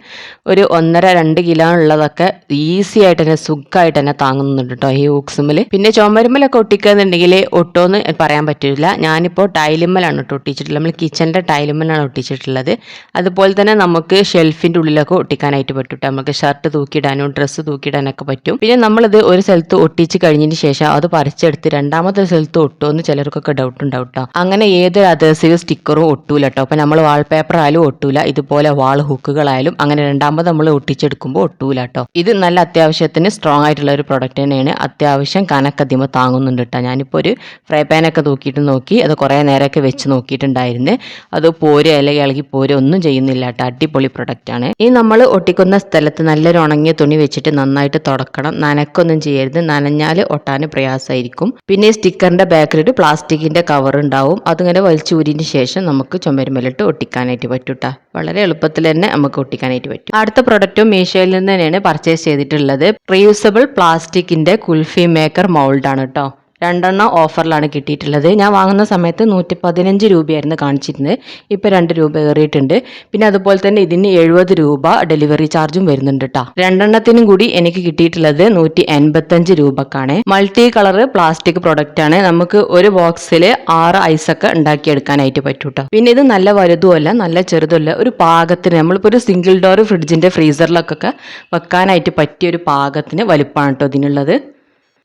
ഒരു 1.5-2 കിലോ ഉള്ളതൊക്കെ ഈസി ആയിട്ട് തന്നെ സുഖമായിട്ട് തന്നെ താങ്ങുന്നുണ്ട് കേട്ടോ ഈ ഹൂക്സുമ്മൽ. പിന്നെ ചുമരുമ്മലൊക്കെ ഒട്ടിക്കുന്നുണ്ടെങ്കിൽ ഒട്ടോന്ന് പറയാൻ പറ്റില്ല. ഞാനിപ്പോൾ ടൈലുമ്മലാണ് ഒട്ടിച്ചിട്ടുള്ളത്. നമ്മൾ കിച്ചൻ്റെ ടൈലുമ്മലാണ് ഒട്ടിച്ചിട്ടുള്ളത്. അതുപോലെ തന്നെ നമുക്ക് ഷെൽഫിൻ്റെ ഉള്ളിലൊക്കെ ഒട്ടിക്കാനായിട്ട് പറ്റും. നമുക്ക് ഷർട്ട് തൂക്കിയിടാനും ഡ്രസ്സ് തൂക്കിയിടാനൊക്കെ പറ്റും. പിന്നെ നമ്മളിത് ഒരു സ്ഥലത്ത് ഒട്ടിച്ച് കഴിഞ്ഞതിന് ശേഷം അത് പറിച്ചെടുത്ത് രണ്ടാമത്തെ സ്ഥലത്ത് ഒട്ടുമെന്ന് ചിലർക്കൊക്കെ ഡൗട്ട് ഉണ്ടാവും കേട്ടോ. അങ്ങനെ ഏതൊരു അധേസീവ് സ്റ്റിക്കറും ഒട്ടൂല കേട്ടോ. അപ്പം നമ്മൾ വാൾപേപ്പർ ആയാലും ഒട്ടൂല, ഇതുപോലെ വാൾ ഹുക്കുകളായാലും അങ്ങനെ രണ്ടാമത് നമ്മൾ ഒട്ടിച്ചെടുക്കുമ്പോൾ ഒട്ടൂല കേട്ടോ. ഇത് നല്ല അത്യാവശ്യത്തിന് സ്ട്രോങ് ആയിട്ടുള്ള ഒരു പ്രൊഡക്റ്റ് തന്നെയാണ്. അത്യാവശ്യം കനക്കതിമ താങ്ങുന്നുണ്ട് കേട്ടോ. ഞാനിപ്പോൾ ഒരു ഫ്രൈ പാനൊക്കെ തൂക്കിയിട്ട് നോക്കി, അത് കുറേ നേരമൊക്കെ വെച്ച് നോക്കിയിട്ടുണ്ടായിരുന്നു. അത് പോര് അല്ലെങ്കിൽ ഇളകി പോര് ഒന്നും ചെയ്യുന്നില്ല കേട്ടോ. അടിപൊളി പ്രൊഡക്റ്റ് ആണ്. ഈ നമ്മൾ ഒട്ടിക്കുന്ന സ്ഥലത്ത് നല്ലൊരു ഉണങ്ങിയ തുണി വെച്ചിട്ട് നന്നായിട്ട് തുടക്കണം. നനക്കൊന്നും ചെയ്യരുത്, നനഞ്ഞാൽ ഒട്ടാൻ പ്രയാസമായിരിക്കും. പിന്നെ സ്റ്റിക്കറിന്റെ ബാക്കിലിട്ട് പ്ലാസ്റ്റിക്കിന്റെ കവർ ഉണ്ടാവും. അതിങ്ങനെ വലിച്ചൂരിന് ശേഷം നമുക്ക് ചുമരുമലിട്ട് ഒട്ടിക്കാനായിട്ട് പറ്റും കേട്ടോ. വളരെ എളുപ്പത്തിൽ തന്നെ നമുക്ക് ഒട്ടിക്കാനായിട്ട് പറ്റും. അടുത്ത പ്രൊഡക്റ്റും മീഷോയിൽ നിന്ന് തന്നെയാണ് പർച്ചേസ് ചെയ്തിട്ടുള്ളത്. റീയൂസബിൾ പ്ലാസ്റ്റിക്കിന്റെ കുൽഫി മേക്കർ മൗൾഡാണ് കേട്ടോ. 2 ഓഫറിലാണ് കിട്ടിയിട്ടുള്ളത്. ഞാൻ വാങ്ങുന്ന സമയത്ത് 115 രൂപയായിരുന്നു കാണിച്ചിരുന്നത്. ഇപ്പോൾ 2 രൂപ ഏറിയിട്ടുണ്ട്. പിന്നെ അതുപോലെ തന്നെ ഇതിന് 70 രൂപ ഡെലിവറി ചാർജും വരുന്നുണ്ട് കേട്ടോ. 2 കൂടി എനിക്ക് കിട്ടിയിട്ടുള്ളത് 185 രൂപക്കാണ്. മൾട്ടി കളർ പ്ലാസ്റ്റിക് പ്രൊഡക്റ്റ് ആണ്. നമുക്ക് ഒരു ബോക്സിൽ 6 ഐസൊക്കെ ഉണ്ടാക്കിയെടുക്കാനായിട്ട് പറ്റും കേട്ടോ. പിന്നെ ഇത് നല്ല വലുതുമല്ല നല്ല ചെറുതുമല്ല, ഒരു പാകത്തിന് നമ്മളിപ്പോൾ ഒരു സിംഗിൾ ഡോർ ഫ്രിഡ്ജിന്റെ ഫ്രീസറിലൊക്കെ വെക്കാനായിട്ട് പറ്റിയ ഒരു പാകത്തിന് വലുപ്പമാണ് കേട്ടോ ഇതിനുള്ളത്.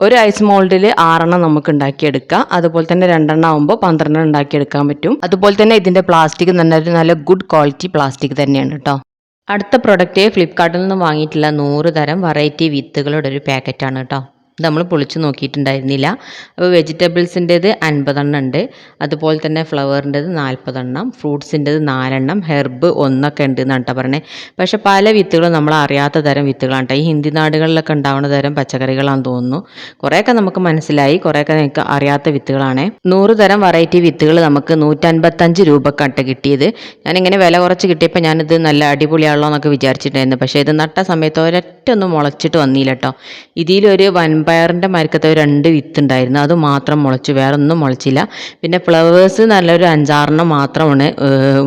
ഒരു ഐസ് മോൾഡിൽ 6 നമുക്ക് ഉണ്ടാക്കിയെടുക്കാം. അതുപോലെ തന്നെ 2 ആകുമ്പോൾ 12 ഉണ്ടാക്കിയെടുക്കാൻ പറ്റും. അതുപോലെ തന്നെ ഇതിന്റെ പ്ലാസ്റ്റിക് നല്ല ഗുഡ് ക്വാളിറ്റി പ്ലാസ്റ്റിക് തന്നെയാണ് കേട്ടോ. അടുത്ത പ്രൊഡക്റ്റ് ഫ്ലിപ്കാർട്ടിൽ നിന്ന് വാങ്ങിയിട്ടുള്ള 100 തരം വെറൈറ്റി വിത്തുകളുടെ ഒരു പാക്കറ്റാണ് കേട്ടോ. ഇത് നമ്മൾ പൊളിച്ച് നോക്കിയിട്ടുണ്ടായിരുന്നില്ല. അപ്പോൾ വെജിറ്റബിൾസിൻ്റേത് 50 ഉണ്ട്. അതുപോലെ തന്നെ ഫ്ലവറിൻ്റെത് 40, ഫ്രൂട്ട്സിൻ്റെത് 4, ഹെർബ് 1 ഉണ്ട് എന്നാണ് കേട്ടോ പറഞ്ഞത്. പക്ഷേ പല വിത്തുകളും നമ്മൾ അറിയാത്ത തരം വിത്തുകളാണ് കേട്ടോ. ഈ ഹിന്ദി നാടുകളിലൊക്കെ ഉണ്ടാവുന്ന തരം പച്ചക്കറികളാണെന്ന് തോന്നുന്നു. കുറേയൊക്കെ നമുക്ക് മനസ്സിലായി, കുറേയൊക്കെ നമുക്ക് അറിയാത്ത വിത്തുകളാണ്. 100 തരം വെറൈറ്റി വിത്തുകൾ നമുക്ക് 155 രൂപക്കാണ് കിട്ടിയത്. ഞാനിങ്ങനെ വില കുറച്ച് കിട്ടിയപ്പോൾ ഞാനിത് നല്ല അടിപൊളിയാണല്ലോ എന്നൊക്കെ വിചാരിച്ചിട്ടുണ്ടായിരുന്നു. പക്ഷേ ഇത് നട്ട സമയത്ത് ഒരൊറ്റൊന്നും മുളച്ചിട്ട് വന്നില്ല കേട്ടോ. ഇതിലൊരു വൻപയറിൻ്റെ മരക്കത്തെ 2 വിത്ത് ഉണ്ടായിരുന്നു, അത് മാത്രം മുളച്ചു, വേറെ ഒന്നും മുളച്ചില്ല. പിന്നെ ഫ്ലവേഴ്സ് നല്ലൊരു 5-6 മാത്രമാണ്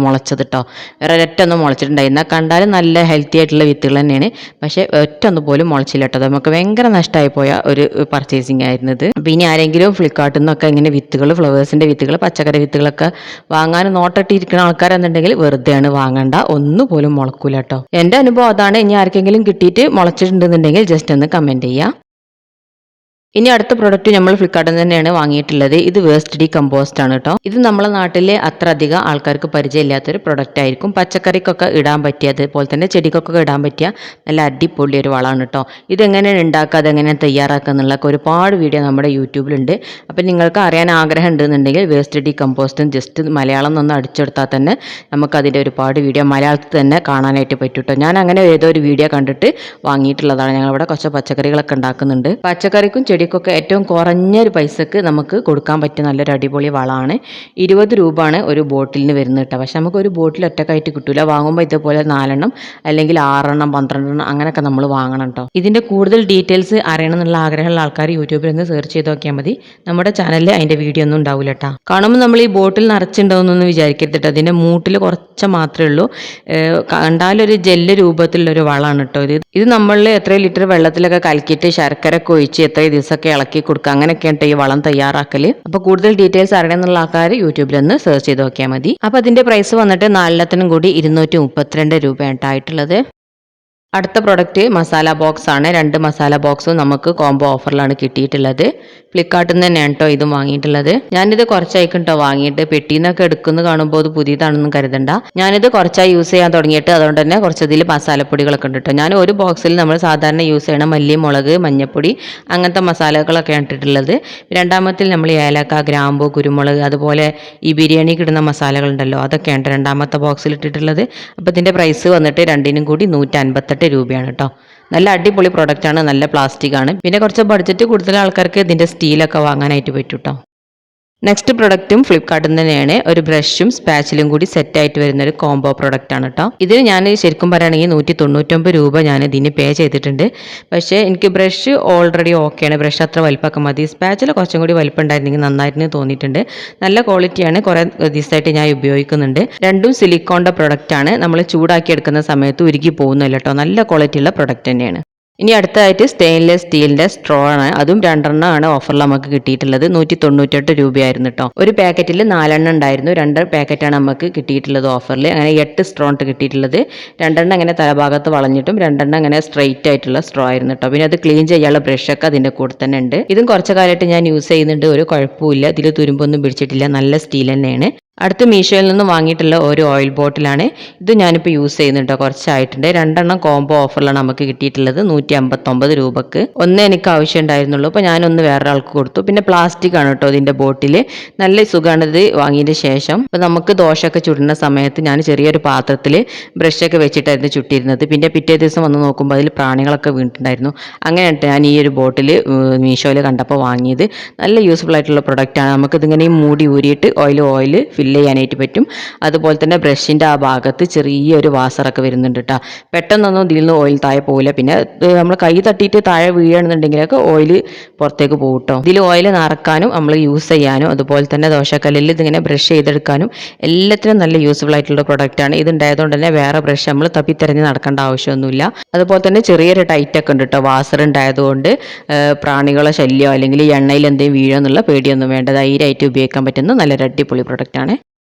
മുളച്ചത് കേട്ടോ. വേറെ ഒരൊറ്റൊന്നും മുളച്ചിട്ടുണ്ടായിരുന്ന. കണ്ടാലും നല്ല ഹെൽത്തി ആയിട്ടുള്ള വിത്തുകൾ തന്നെയാണ്. പക്ഷേ ഒറ്റൊന്നും പോലും മുളച്ചില്ല കേട്ടോ. നമുക്ക് ഭയങ്കര നഷ്ടമായി പോയ ഒരു പർച്ചേസിങ് ആയിരുന്നത്. അപ്പോൾ ഇനി ആരെങ്കിലും ഫ്ലിപ്കാർട്ടിൽ നിന്നൊക്കെ ഇങ്ങനെ വിത്തുകൾ, ഫ്ലവേഴ്സിൻ്റെ വിത്തുകൾ, പച്ചക്കറി വിത്തുകളൊക്കെ വാങ്ങാൻ നോട്ടിട്ടിരിക്കുന്ന ആൾക്കാരെന്നുണ്ടെങ്കിൽ വെറുതെയാണ്, വാങ്ങണ്ട, ഒന്നുപോലും മുളക്കൂല കേട്ടോ. എൻ്റെ അനുഭവം അതാണ്. ഇനി ആർക്കെങ്കിലും കിട്ടിയിട്ട് മുളച്ചിട്ടുണ്ടെന്നുണ്ടെങ്കിൽ ജസ്റ്റ് ഒന്ന് കമൻറ്റ് ചെയ്യുക. ഇനി അടുത്ത പ്രൊഡക്റ്റ് നമ്മൾ ഫ്ലിപ്കാർട്ടിൽ നിന്ന് തന്നെയാണ് വാങ്ങിയിട്ടുള്ളത്. ഇത് വേസ്റ്റ് ഡീകമ്പോസ്റ്റ് ആണ് കേട്ടോ. ഇത് നമ്മളെ നാട്ടിലെ അത്ര അധികം ആൾക്കാർക്ക് പരിചയമില്ലാത്തൊരു പ്രൊഡക്റ്റ് ആയിരിക്കും. പച്ചക്കറിക്കൊക്കെ ഇടാൻ പറ്റിയ, അതുപോലെ തന്നെ ചെടിക്കൊക്കെ ഇടാൻ പറ്റിയ നല്ല അടിപൊളി ഒരു വളമാണ് കേട്ടോ. ഇതെങ്ങനെയാണ് ഉണ്ടാക്കുക, അതെങ്ങനെയാണ് തയ്യാറാക്കുക എന്നുള്ളതൊക്കെ ഒരുപാട് വീഡിയോ നമ്മുടെ യൂട്യൂബിലുണ്ട്. അപ്പം നിങ്ങൾക്ക് അറിയാൻ ആഗ്രഹം ഉണ്ടെന്നുണ്ടെങ്കിൽ വേസ്റ്റ് ഡീകമ്പോസ്റ്റും ജസ്റ്റ് മലയാളം ഒന്ന് അടിച്ചെടുത്താൽ തന്നെ നമുക്കതിൻ്റെ ഒരുപാട് വീഡിയോ മലയാളത്തിൽ തന്നെ കാണാനായിട്ട് പറ്റും കേട്ടോ. ഞാൻ അങ്ങനെ ഏതോ ഒരു വീഡിയോ കണ്ടിട്ട് വാങ്ങിയിട്ടുള്ളതാണ്. ഞങ്ങളിവിടെ കുറച്ച് പച്ചക്കറികളൊക്കെ ഉണ്ടാക്കുന്നുണ്ട്. പച്ചക്കറിക്കും ചെടിക്കൊക്കെ ഏറ്റവും കുറഞ്ഞൊരു പൈസക്ക് നമുക്ക് കൊടുക്കാൻ പറ്റിയ നല്ലൊരു അടിപൊളി വളമാണ്. 20 രൂപയാണ് ഒരു ബോട്ടിലിന് വരുന്നത് കേട്ടോ. പക്ഷെ നമുക്ക് ഒരു ബോട്ടിൽ ഒറ്റക്കായിട്ട് കിട്ടില്ല. വാങ്ങുമ്പോൾ ഇതുപോലെ 4 അല്ലെങ്കിൽ 6, 12 അങ്ങനെയൊക്കെ നമ്മൾ വാങ്ങണം കേട്ടോ. ഇതിൻ്റെ കൂടുതൽ ഡീറ്റെയിൽസ് അറിയണം എന്നുള്ള ആഗ്രഹമുള്ള ആൾക്കാർ യൂട്യൂബിൽ നിന്ന് സെർച്ച് ചെയ്ത് നോക്കിയാൽ മതി. നമ്മുടെ ചാനലിൽ അതിൻ്റെ വീഡിയോ ഒന്നും ഉണ്ടാവില്ല കേട്ടോ. കാണുമ്പോൾ നമ്മൾ ഈ ബോട്ടിൽ നിറച്ചിട്ടുണ്ടാവുന്നൊന്നും വിചാരിക്കരുത് കേട്ടോ. അതിൻ്റെ മൂട്ടിൽ കുറച്ച് മാത്രമേ ഉള്ളൂ. കണ്ടാലൊരു ജെല്ല് രൂപത്തിലുള്ളൊരു വളമാണ് കേട്ടോ. ഇത് നമ്മളിൽ എത്ര ലിറ്റർ വെള്ളത്തിലൊക്കെ കലക്കിയിട്ട് ശർക്കരയൊക്കെ ഒഴിച്ച് എത്ര ദിവസമൊക്കെ ഇളക്കി കൊടുക്കുക, അങ്ങനെയൊക്കെയാണ് ഈ വളം തയ്യാറാക്കൽ. അപ്പോൾ കൂടുതൽ ഡീറ്റെയിൽസ് അറിയണമെന്നുള്ള ആൾക്കാർ യൂട്യൂബിൽ ഒന്ന് സെർച്ച് ചെയ്ത് നോക്കിയാൽ മതി. അപ്പോൾ അതിൻ്റെ പ്രൈസ് വന്നിട്ട് 4 കൂടി 232 രൂപയാണ് ആയിട്ടുള്ളത്. അടുത്ത പ്രൊഡക്റ്റ് മസാല ബോക്സ് ആണ്. 2 മസാല ബോക്സും നമുക്ക് കോംബോ ഓഫറിലാണ് കിട്ടിയിട്ടുള്ളത്. ഫ്ലിപ്കാർട്ടിൽ നിന്ന് തന്നെയാണ് കേട്ടോ ഇതും വാങ്ങിയിട്ടുള്ളത്. ഞാനിത് കുറച്ചായിരിക്കും കേട്ടോ വാങ്ങിയിട്ട്. പെട്ടിയിൽ നിന്നൊക്കെ എടുക്കുന്നത് കാണുമ്പോൾ അത് പുതിയതാണെന്നും കരുതണ്ട. ഞാനിത് കുറച്ചായി യൂസ് ചെയ്യാൻ തുടങ്ങിയിട്ട്, അതുകൊണ്ട് തന്നെ കുറച്ചതിൽ മസാലപ്പൊടികളൊക്കെ ഉണ്ട് കേട്ടോ. ഞാൻ ഒരു ബോക്സിൽ നമ്മൾ സാധാരണ യൂസ് ചെയ്യണം മല്ലി, മുളക്, മഞ്ഞൾപ്പൊടി അങ്ങനത്തെ മസാലകളൊക്കെയാണ് ഇട്ടിട്ടുള്ളത്. രണ്ടാമത്തിൽ നമ്മൾ ഏലക്ക, ഗ്രാമ്പു, കുരുമുളക്, അതുപോലെ ഈ ബിരിയാണിക്ക് ഇടുന്ന മസാലകളുണ്ടല്ലോ, അതൊക്കെയാണ് രണ്ടാമത്തെ ബോക്സിൽ ഇട്ടിട്ടുള്ളത്. അപ്പോൾ ഇതിൻ്റെ പ്രൈസ് വന്നിട്ട് 2 കൂടി 158 രൂപയാണ് കേട്ടോ. നല്ല അടിപൊളി പ്രൊഡക്റ്റാണ്, നല്ല പ്ലാസ്റ്റിക് ആണ്. പിന്നെ കുറച്ച് ബഡ്ജറ്റ് കൂടുതൽ ആൾക്കാർക്ക് ഇതിൻ്റെ സ്റ്റീലൊക്കെ വാങ്ങാനായിട്ട് പറ്റും കേട്ടോ. നെക്സ്റ്റ് പ്രൊഡക്റ്റും ഫ്ലിപ്കാർട്ടിൽ നിന്ന് തന്നെയാണ്. ഒരു ബ്രഷും സ്പാച്ചിലും കൂടി സെറ്റ് ആയിട്ട് വരുന്ന ഒരു കോംബോ പ്രൊഡക്റ്റ് ആണ് കേട്ടോ. ഇതിന് ഞാൻ ശരിക്കും പറയുകയാണെങ്കിൽ 199 രൂപ ഞാൻ ഇതിന് പേ ചെയ്തിട്ടുണ്ട്. പക്ഷേ എനിക്ക് ബ്രഷ് ഓൾറെഡി ഓക്കെയാണ്, ബ്രഷ് അത്ര വലിപ്പമൊക്കെ മതി. സ്പാച്ചിൽ കുറച്ചും കൂടി വലിപ്പം ഉണ്ടായിരുന്നെങ്കിൽ നന്നായിരുന്നു തോന്നിയിട്ടുണ്ട്. നല്ല ക്വാളിറ്റിയാണ്, കുറേ ദിവസമായിട്ട് ഞാൻ ഉപയോഗിക്കുന്നുണ്ട്. രണ്ടും സിലിക്കോണിൻ്റെ പ്രൊഡക്റ്റ് ആണ്. നമ്മൾ ചൂടാക്കി എടുക്കുന്ന സമയത്ത് ഉരുകി പോകുന്നില്ല കേട്ടോ. നല്ല ക്വാളിറ്റിയുള്ള പ്രൊഡക്റ്റ് തന്നെയാണ്. ഇനി അടുത്തതായിട്ട് സ്റ്റെയിൻലെസ് സ്റ്റീലിൻ്റെ സ്ട്രോ ആണ്. അതും 2 ആണ് ഓഫറിൽ നമുക്ക് കിട്ടിയിട്ടുള്ളത്. 198 രൂപയായിരുന്നു കേട്ടോ. ഒരു പാക്കറ്റിൽ 4 ഉണ്ടായിരുന്നു. 2 പാക്കറ്റാണ് നമുക്ക് കിട്ടിയിട്ടുള്ളത് ഓഫറിൽ. അങ്ങനെ 8 സ്ട്രോ ആണ് കിട്ടിയിട്ടുള്ളത്. 2 അങ്ങനെ തലഭാഗത്ത് വളഞ്ഞിട്ടും 2 അങ്ങനെ സ്ട്രെയിറ്റ് ആയിട്ടുള്ള സ്ട്രോ ആയിരുന്നു കേട്ടോ. പിന്നെ അത് ക്ലീൻ ചെയ്യാനുള്ള ബ്രഷൊക്കെ അതിൻ്റെ കൂടെ തന്നെ ഉണ്ട്. ഇതും കുറച്ച് കാലമായിട്ട് ഞാൻ യൂസ് ചെയ്യുന്നുണ്ട്, ഒരു കുഴപ്പമില്ല. ഇതിൽ തുരുമ്പൊന്നും പിടിച്ചിട്ടില്ല, നല്ല സ്റ്റീൽ തന്നെയാണ്. അടുത്ത് മീഷോയിൽ നിന്ന് വാങ്ങിയിട്ടുള്ള ഒരു ഓയിൽ ബോട്ടിലാണ്. ഇത് ഞാനിപ്പോൾ യൂസ് ചെയ്യുന്നുണ്ട്, കുറച്ചായിട്ടുണ്ട്. 2 കോംബോ ഓഫറിലാണ് നമുക്ക് കിട്ടിയിട്ടുള്ളത് 159 രൂപക്ക്. ഒന്നേ എനിക്ക് ആവശ്യം ഉണ്ടായിരുന്നുള്ളൂ, അപ്പോൾ ഞാനൊന്ന് വേറൊരാൾക്ക് കൊടുത്തു. പിന്നെ പ്ലാസ്റ്റിക് ആണ് കേട്ടോ ഇതിൻ്റെ ബോട്ടിൽ. നല്ല സുഖമാണ് ഇത് വാങ്ങിയതിന് ശേഷം. അപ്പോൾ നമുക്ക് ദോശയൊക്കെ ചുടുന്ന സമയത്ത് ഞാൻ ചെറിയൊരു പാത്രത്തിൽ ബ്രഷൊക്കെ വെച്ചിട്ടായിരുന്നു ചുട്ടിരുന്നത്. പിന്നെ പിറ്റേ ദിവസം വന്ന് നോക്കുമ്പോൾ അതിൽ പ്രാണികളൊക്കെ വീണിട്ടുണ്ടായിരുന്നു. അങ്ങനെയാണ് ഞാൻ ഈ ഒരു ബോട്ടിൽ മീഷോയിൽ കണ്ടപ്പോൾ വാങ്ങിയത്. നല്ല യൂസ്ഫുൾ ആയിട്ടുള്ള പ്രൊഡക്റ്റാണ്. നമുക്കിതിങ്ങനെ മൂടി ഊരിയിട്ട് ഓയിൽ ഫില്ല് ചെയ്യാനായിട്ട് പറ്റും. അതുപോലെ തന്നെ ബ്രഷിൻ്റെ ആ ഭാഗത്ത് ചെറിയൊരു വാസറൊക്കെ വരുന്നുണ്ട് കേട്ടോ. പെട്ടെന്നൊന്നും ഇതിൽ നിന്ന് ഓയിൽ താഴെ പോകില്ല. പിന്നെ നമ്മൾ കൈ തട്ടിയിട്ട് താഴെ വീഴുകയാണെന്നുണ്ടെങ്കിലൊക്കെ ഓയിൽ പുറത്തേക്ക് പോകും കേട്ടോ. ഇതിൽ ഓയിൽ നിറക്കാനും നമ്മൾ യൂസ് ചെയ്യാനും അതുപോലെ തന്നെ ദോശക്കല്ലിൽ ഇതിങ്ങനെ ബ്രഷ് ചെയ്തെടുക്കാനും എല്ലാത്തിനും നല്ല യൂസ്ഫുൾ ആയിട്ടുള്ള പ്രൊഡക്റ്റാണ്. ഇതുണ്ടായതുകൊണ്ട് തന്നെ വേറെ ബ്രഷ് നമ്മൾ തപ്പിത്തെരഞ്ഞ് നടക്കേണ്ട ആവശ്യമൊന്നുമില്ല. അതുപോലെ തന്നെ ചെറിയൊരു ടൈറ്റൊക്കെ ഉണ്ട് കേട്ടോ. വാസർ ഉണ്ടായതുകൊണ്ട് പ്രാണികളെ ശല്യമോ അല്ലെങ്കിൽ എണ്ണയിൽ എന്തെങ്കിലും വീഴോ എന്നുള്ള പേടിയൊന്നും വേണ്ട. ധൈര്യമായിട്ട് ഉപയോഗിക്കാൻ പറ്റുന്ന നല്ലൊരു അടിപൊളി പ്രൊഡക്റ്റാണ്.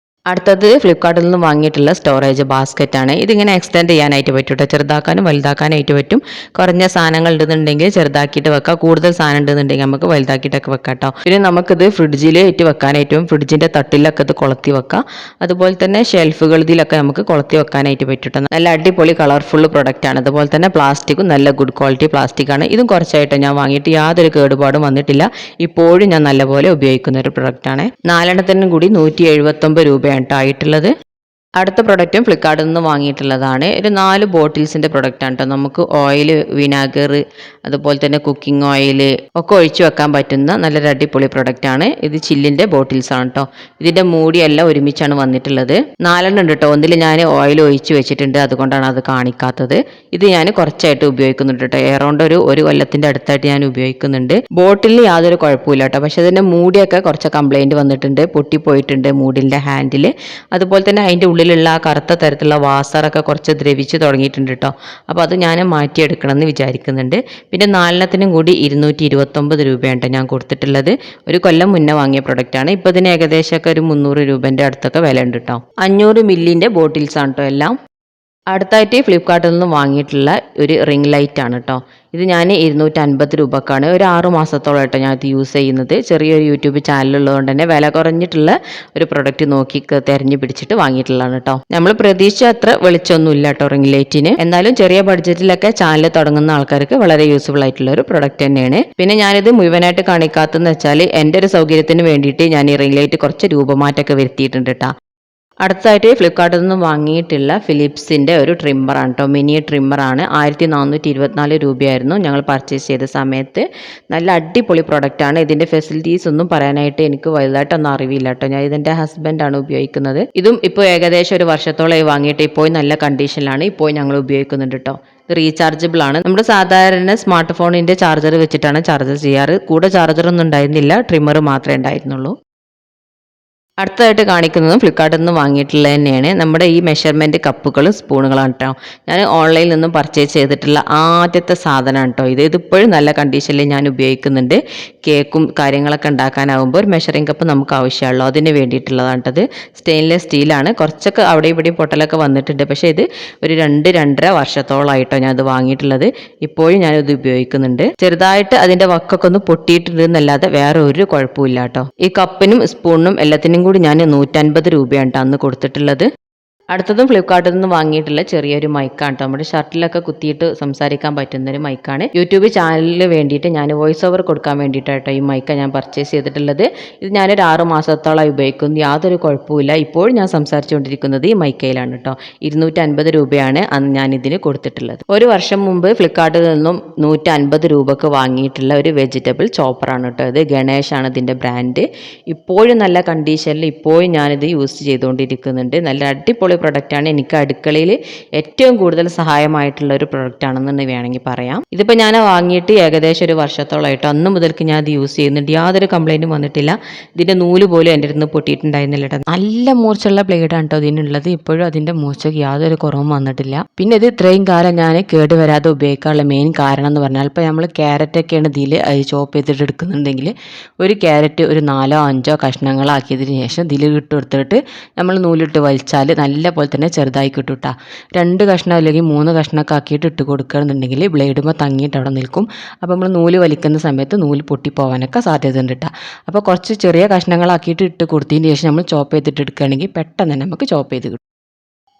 അടുത്തത് ഫ്ലിപ്കാർട്ടിൽ നിന്ന് വാങ്ങിയിട്ടുള്ള സ്റ്റോറേജ് ബാസ്ക്കറ്റ് ആണ്. ഇതിങ്ങനെ എക്സ്റ്റെൻഡ് ചെയ്യാനായിട്ട് പറ്റും കേട്ടോ. ചെറുതാക്കാനും വലുതാക്കാനായിട്ട് പറ്റും. കുറഞ്ഞ സാധനങ്ങൾ ഉണ്ടെന്നുണ്ടെങ്കിൽ ചെറുതാക്കിയിട്ട് വെക്കാം, കൂടുതൽ സാധനം ഉണ്ടെന്നുണ്ടെങ്കിൽ നമുക്ക് വലുതാക്കിയിട്ടൊക്കെ വെക്കാം കേട്ടോ. പിന്നെ നമുക്കിത് ഫ്രിഡ്ജിൽ ഇട്ട് വെക്കാനായിട്ടും ഫ്രിഡ്ജിൻ്റെ തട്ടിലൊക്കെ ഇത് കൊളുത്തി വെക്കാം. അതുപോലെ തന്നെ ഷെൽഫുകൾ ഇതിലൊക്കെ നമുക്ക് കൊളുത്തി വെക്കാനായിട്ട് പറ്റും കേട്ടോ. നല്ല അടിപൊളി കളർഫുൾ പ്രൊഡക്റ്റ് ആണ്. അതുപോലെ തന്നെ പ്ലാസ്റ്റിക്കും നല്ല ഗുഡ് ക്വാളിറ്റി പ്ലാസ്റ്റിക് ആണ്. ഇതും കുറച്ചായിട്ട് ഞാൻ വാങ്ങിയിട്ട് യാതൊരു കേടുപാടും വന്നിട്ടില്ല. ഇപ്പോഴും ഞാൻ നല്ലപോലെ ഉപയോഗിക്കുന്ന ഒരു പ്രൊഡക്റ്റാണ്. 4 കൂടി 179 രൂപയാണ് ആയിട്ടുള്ളത്. അടുത്ത പ്രൊഡക്റ്റും ഫ്ലിപ്കാർട്ടിൽ നിന്ന് വാങ്ങിയിട്ടുള്ളതാണ്. ഒരു 4 ബോട്ടിൽസിൻ്റെ പ്രൊഡക്റ്റാണ് കേട്ടോ. നമുക്ക് ഓയിൽ, വിനാഗർ, അതുപോലെ തന്നെ കുക്കിംഗ് ഓയിൽ ഒക്കെ ഒഴിച്ചു വെക്കാൻ പറ്റുന്ന നല്ലൊരു അടിപൊളി പ്രൊഡക്റ്റാണ്. ഇത് ചില്ലിൻ്റെ ബോട്ടിൽസ് ആണ് കേട്ടോ. ഇതിൻ്റെ മൂടിയെല്ലാം ഒരുമിച്ചാണ് വന്നിട്ടുള്ളത്. 4 ഉണ്ട് കേട്ടോ. ഒന്നിൽ ഞാൻ ഓയിൽ ഒഴിച്ച് വെച്ചിട്ടുണ്ട്, അതുകൊണ്ടാണ് അത് കാണിക്കാത്തത്. ഇത് ഞാൻ കുറച്ചായിട്ട് ഉപയോഗിക്കുന്നുണ്ട് കേട്ടോ. എറൗണ്ട് ഒരു കൊല്ലത്തിൻ്റെ അടുത്തായിട്ട് ഞാൻ ഉപയോഗിക്കുന്നുണ്ട്. ബോട്ടിലിന് യാതൊരു കുഴപ്പമില്ല കേട്ടോ. പക്ഷേ അതിൻ്റെ മൂടിയൊക്കെ കുറച്ച് കംപ്ലൈൻറ്റ് വന്നിട്ടുണ്ട്, പൊട്ടിപ്പോയിട്ടുണ്ട് മൂടിൻ്റെ ഹാൻഡിൽ. അതുപോലെ തന്നെ അതിൻ്റെ ഉള്ളിലുള്ള ആ കറുത്ത തരത്തിലുള്ള വാസറൊക്കെ കുറച്ച് ദ്രവിച്ച് തുടങ്ങിയിട്ടുണ്ട് കേട്ടോ. അപ്പോൾ അത് ഞാൻ മാറ്റിയെടുക്കണം എന്ന് വിചാരിക്കുന്നുണ്ട്. പിന്നെ 4 കൂടി 229 രൂപയാണ് ഞാൻ കൊടുത്തിട്ടുള്ളത്. ഒരു കൊല്ലം മുന്നേ വാങ്ങിയ പ്രൊഡക്റ്റാണ്. ഇപ്പോൾ ഇതിന് ഏകദേശമൊക്കെ ഒരു 300 രൂപേൻ്റെ അടുത്തൊക്കെ വില ഉണ്ട് കേട്ടോ. 500 മില്ലിൻ്റെ ബോട്ടിൽസ് ആണ് കേട്ടോ എല്ലാം. അടുത്തായിട്ട് ഫ്ലിപ്കാർട്ടിൽ നിന്ന് വാങ്ങിയിട്ടുള്ള ഒരു റിംഗ് ലൈറ്റ് ആണ് കേട്ടോ. ഇത് ഞാൻ 250 രൂപക്കാണ്. ഒരു 6 മാസത്തോളമായിട്ട് ഞാൻ ഇത് യൂസ് ചെയ്യുന്നത്. ചെറിയൊരു യൂട്യൂബ് ചാനലുള്ളതുകൊണ്ട് തന്നെ വില കുറഞ്ഞിട്ടുള്ള ഒരു പ്രൊഡക്റ്റ് നോക്കി തിരഞ്ഞു പിടിച്ചിട്ട് വാങ്ങിയിട്ടുള്ളതാണ് കേട്ടോ. നമ്മൾ പ്രതീക്ഷിച്ച അത്ര വെളിച്ചമൊന്നുമില്ല കേട്ടോ റിംഗ് ലൈറ്റിന്. എന്നാലും ചെറിയ ബഡ്ജറ്റിലൊക്കെ ചാനൽ തുടങ്ങുന്ന ആൾക്കാർക്ക് വളരെ യൂസ്ഫുൾ ആയിട്ടുള്ള ഒരു പ്രൊഡക്റ്റ് തന്നെയാണ്. പിന്നെ ഞാനിത് മുഴുവനായിട്ട് കാണിക്കാത്തതെന്ന് വെച്ചാൽ എൻ്റെ ഒരു സൗകര്യത്തിന് വേണ്ടിയിട്ട് ഞാൻ ഈ റിംഗ് ലൈറ്റ് കുറച്ച് രൂപമാറ്റമൊക്കെ വരുത്തിയിട്ടുണ്ട് കേട്ടോ. അടുത്തതായിട്ട് ഫ്ലിപ്കാർട്ടിൽ നിന്ന് വാങ്ങിയിട്ടുള്ള ഫിലിപ്സിൻ്റെ ഒരു ട്രിമ്മറാണ് കേട്ടോ. മിനി ട്രിമ്മറാണ്. 1424 രൂപയായിരുന്നു ഞങ്ങൾ പർച്ചേസ് ചെയ്ത സമയത്ത്. നല്ല അടിപൊളി പ്രൊഡക്റ്റാണ്. ഇതിൻ്റെ ഫെസിലിറ്റീസ് ഒന്നും പറയാനായിട്ട് എനിക്ക് വലുതായിട്ടൊന്നും അറിവില്ല കേട്ടോ. ഞാൻ ഇതെൻ്റെ ഹസ്ബൻഡാണ് ഉപയോഗിക്കുന്നത്. ഇതും ഇപ്പോൾ ഏകദേശം ഒരു വർഷത്തോളമായി വാങ്ങിയിട്ട് ഇപ്പോൾ നല്ല കണ്ടീഷനിലാണ് ഇപ്പോൾ ഞങ്ങൾ ഉപയോഗിക്കുന്നുണ്ട് കേട്ടോ. ഇത് റീചാർജബിൾ ആണ്. നമ്മുടെ സാധാരണ സ്മാർട്ട് ഫോണിൻ്റെ ചാർജർ വെച്ചിട്ടാണ് ചാർജർ ചെയ്യാറ്. കൂടെ ചാർജറൊന്നും ഉണ്ടായിരുന്നില്ല, ട്രിമ്മർ മാത്രമേ ഉണ്ടായിരുന്നുള്ളൂ. അടുത്തതായിട്ട് കാണിക്കുന്നതും ഫ്ലിപ്കാർട്ടിൽ നിന്ന് വാങ്ങിയിട്ടുള്ളത് തന്നെയാണ്. നമ്മുടെ ഈ മെഷർമെൻറ്റ് കപ്പുകളും സ്പൂണുകളാണ് കേട്ടോ. ഞാൻ ഓൺലൈനിൽ നിന്നും പർച്ചേസ് ചെയ്തിട്ടുള്ള ആദ്യത്തെ സാധനമാണ് കേട്ടോ. ഇതിപ്പോഴും നല്ല കണ്ടീഷനിൽ ഞാൻ ഉപയോഗിക്കുന്നുണ്ട്. കേക്കും കാര്യങ്ങളൊക്കെ ഉണ്ടാക്കാനാവുമ്പോൾ ഒരു മെഷറിംഗ് കപ്പ് നമുക്ക് ആവശ്യമുള്ളൂ, അതിന് വേണ്ടിയിട്ടുള്ളതാണ് കേട്ടത്. സ്റ്റെയിൻലെസ് സ്റ്റീലാണ്. കുറച്ചൊക്കെ അവിടെ ഇവിടെ പൊട്ടലൊക്കെ വന്നിട്ടുണ്ട്. പക്ഷേ ഇത് ഒരു 2-2.5 വർഷത്തോളമായിട്ടോ ഞാൻ അത് വാങ്ങിയിട്ടുള്ളത്. ഇപ്പോഴും ഞാനിത് ഉപയോഗിക്കുന്നുണ്ട്. ചെറുതായിട്ട് അതിൻ്റെ വക്കൊക്കെ ഒന്ന് പൊട്ടിയിട്ടുണ്ട് എന്നല്ലാതെ വേറെ ഒരു കുഴപ്പമില്ല കേട്ടോ. ഈ കപ്പിനും സ്പൂണിനും എല്ലാത്തിനും കൂടി ഞാൻ 150 രൂപയാണ് അന്ന് കൊടുത്തിട്ടുള്ളത്. അടുത്തതും ഫ്ലിപ്കാർട്ടിൽ നിന്ന് വാങ്ങിയിട്ടുള്ള ചെറിയൊരു മൈക്കാണ് കേട്ടോ. നമ്മുടെ ഷർട്ടിലൊക്കെ കുത്തിയിട്ട് സംസാരിക്കാൻ പറ്റുന്ന ഒരു മൈക്കാണ്. യൂട്യൂബ് ചാനലിന് വേണ്ടിയിട്ട് ഞാൻ വോയിസ് ഓവർ കൊടുക്കാൻ വേണ്ടിയിട്ടാട്ടോ ഈ മൈക്ക ഞാൻ പർച്ചേസ് ചെയ്തിട്ടുള്ളത്. ഇത് ഞാനൊരു 6 മാസത്തോളമായി ഉപയോഗിക്കുന്നു. യാതൊരു കുഴപ്പമില്ല. ഇപ്പോൾ ഞാൻ സംസാരിച്ചുകൊണ്ടിരിക്കുന്നത് ഈ മൈക്കയിലാണ് കേട്ടോ. 250 രൂപയാണ് അന്ന് ഞാൻ ഇതിന് കൊടുത്തിട്ടുള്ളത്. ഒരു വർഷം മുമ്പ് ഫ്ലിപ്കാർട്ടിൽ നിന്നും 150 രൂപക്ക് വാങ്ങിയിട്ടുള്ള ഒരു വെജിറ്റബിൾ ചോപ്പറാണ് കേട്ടോ. ഇത് ഗണേഷാണ് ഇതിൻ്റെ ബ്രാൻഡ്. ഇപ്പോഴും നല്ല കണ്ടീഷനിൽ ഇപ്പോഴും ഞാനിത് യൂസ് ചെയ്തുകൊണ്ടിരിക്കുന്നുണ്ട്. നല്ല അടിപൊളി പ്രൊഡക്റ്റാണ്. എനിക്ക് അടുക്കളയിൽ ഏറ്റവും കൂടുതൽ സഹായമായിട്ടുള്ള ഒരു പ്രൊഡക്റ്റ് ആണെന്ന് വേണമെങ്കിൽ പറയാം. ഇതിപ്പോൾ ഞാൻ വാങ്ങിയിട്ട് ഏകദേശം ഒരു വർഷത്തോളമായിട്ട് അന്ന് മുതൽക്ക് ഞാൻ ഇത് യൂസ് ചെയ്യുന്നുണ്ട്. യാതൊരു കംപ്ലൈൻറ്റും വന്നിട്ടില്ല. ഇതിൻ്റെ നൂല് പോലും എൻ്റെ അടുത്ത് പൊട്ടിയിട്ടുണ്ടായിരുന്നില്ല കേട്ടോ. നല്ല മൂർച്ചുള്ള ബ്ലേഡാണ് കേട്ടോ ഇതിനുള്ളത്. ഇപ്പോഴും അതിൻ്റെ മൂർച്ചയ്ക്ക് യാതൊരു കുറവും വന്നിട്ടില്ല. പിന്നെ ഇത് ഇത്രയും കാലം ഞാൻ കേടുവരാതെ ഉപയോഗിക്കാനുള്ള മെയിൻ കാരണം എന്ന് പറഞ്ഞാൽ ഇപ്പോൾ നമ്മൾ ക്യാരറ്റൊക്കെയാണ് ഇതിൽ ചോപ്പ് ചെയ്തിട്ട് എടുക്കുന്നുണ്ടെങ്കിൽ ഒരു ക്യാരറ്റ് ഒരു 4-5 കഷ്ണങ്ങളാക്കിയതിന് ശേഷം ഇതിൽ ഇട്ട് കൊടുത്തിട്ട് നമ്മൾ നൂലിട്ട് വലിച്ചാൽ നല്ല പോലെ തന്നെ ചെറുതായി കിട്ടും കേട്ടോ. 2 കഷ്ണം അല്ലെങ്കിൽ 3 കഷ്ണമൊക്കെ ആക്കിയിട്ട് ഇട്ട് കൊടുക്കുകയാണെന്നുണ്ടെങ്കിൽ ബ്ലേഡുമ്പോൾ തങ്ങിയിട്ട് അവിടെ നിൽക്കും. അപ്പോൾ നമ്മൾ നൂല് വലിക്കുന്ന സമയത്ത് നൂല് പൊട്ടിപ്പോവാനൊക്കെ സാധ്യത ഉണ്ട് കേട്ടോ. അപ്പോൾ കുറച്ച് ചെറിയ കഷ്ണങ്ങളാക്കിയിട്ട് ഇട്ട് കൊടുത്തതിന് ശേഷം നമ്മൾ ചോപ്പ് ചെയ്തിട്ട് എടുക്കുകയാണെങ്കിൽ പെട്ടെന്ന് തന്നെ നമുക്ക് ചോപ്പ് ചെയ്ത് കിട്ടും.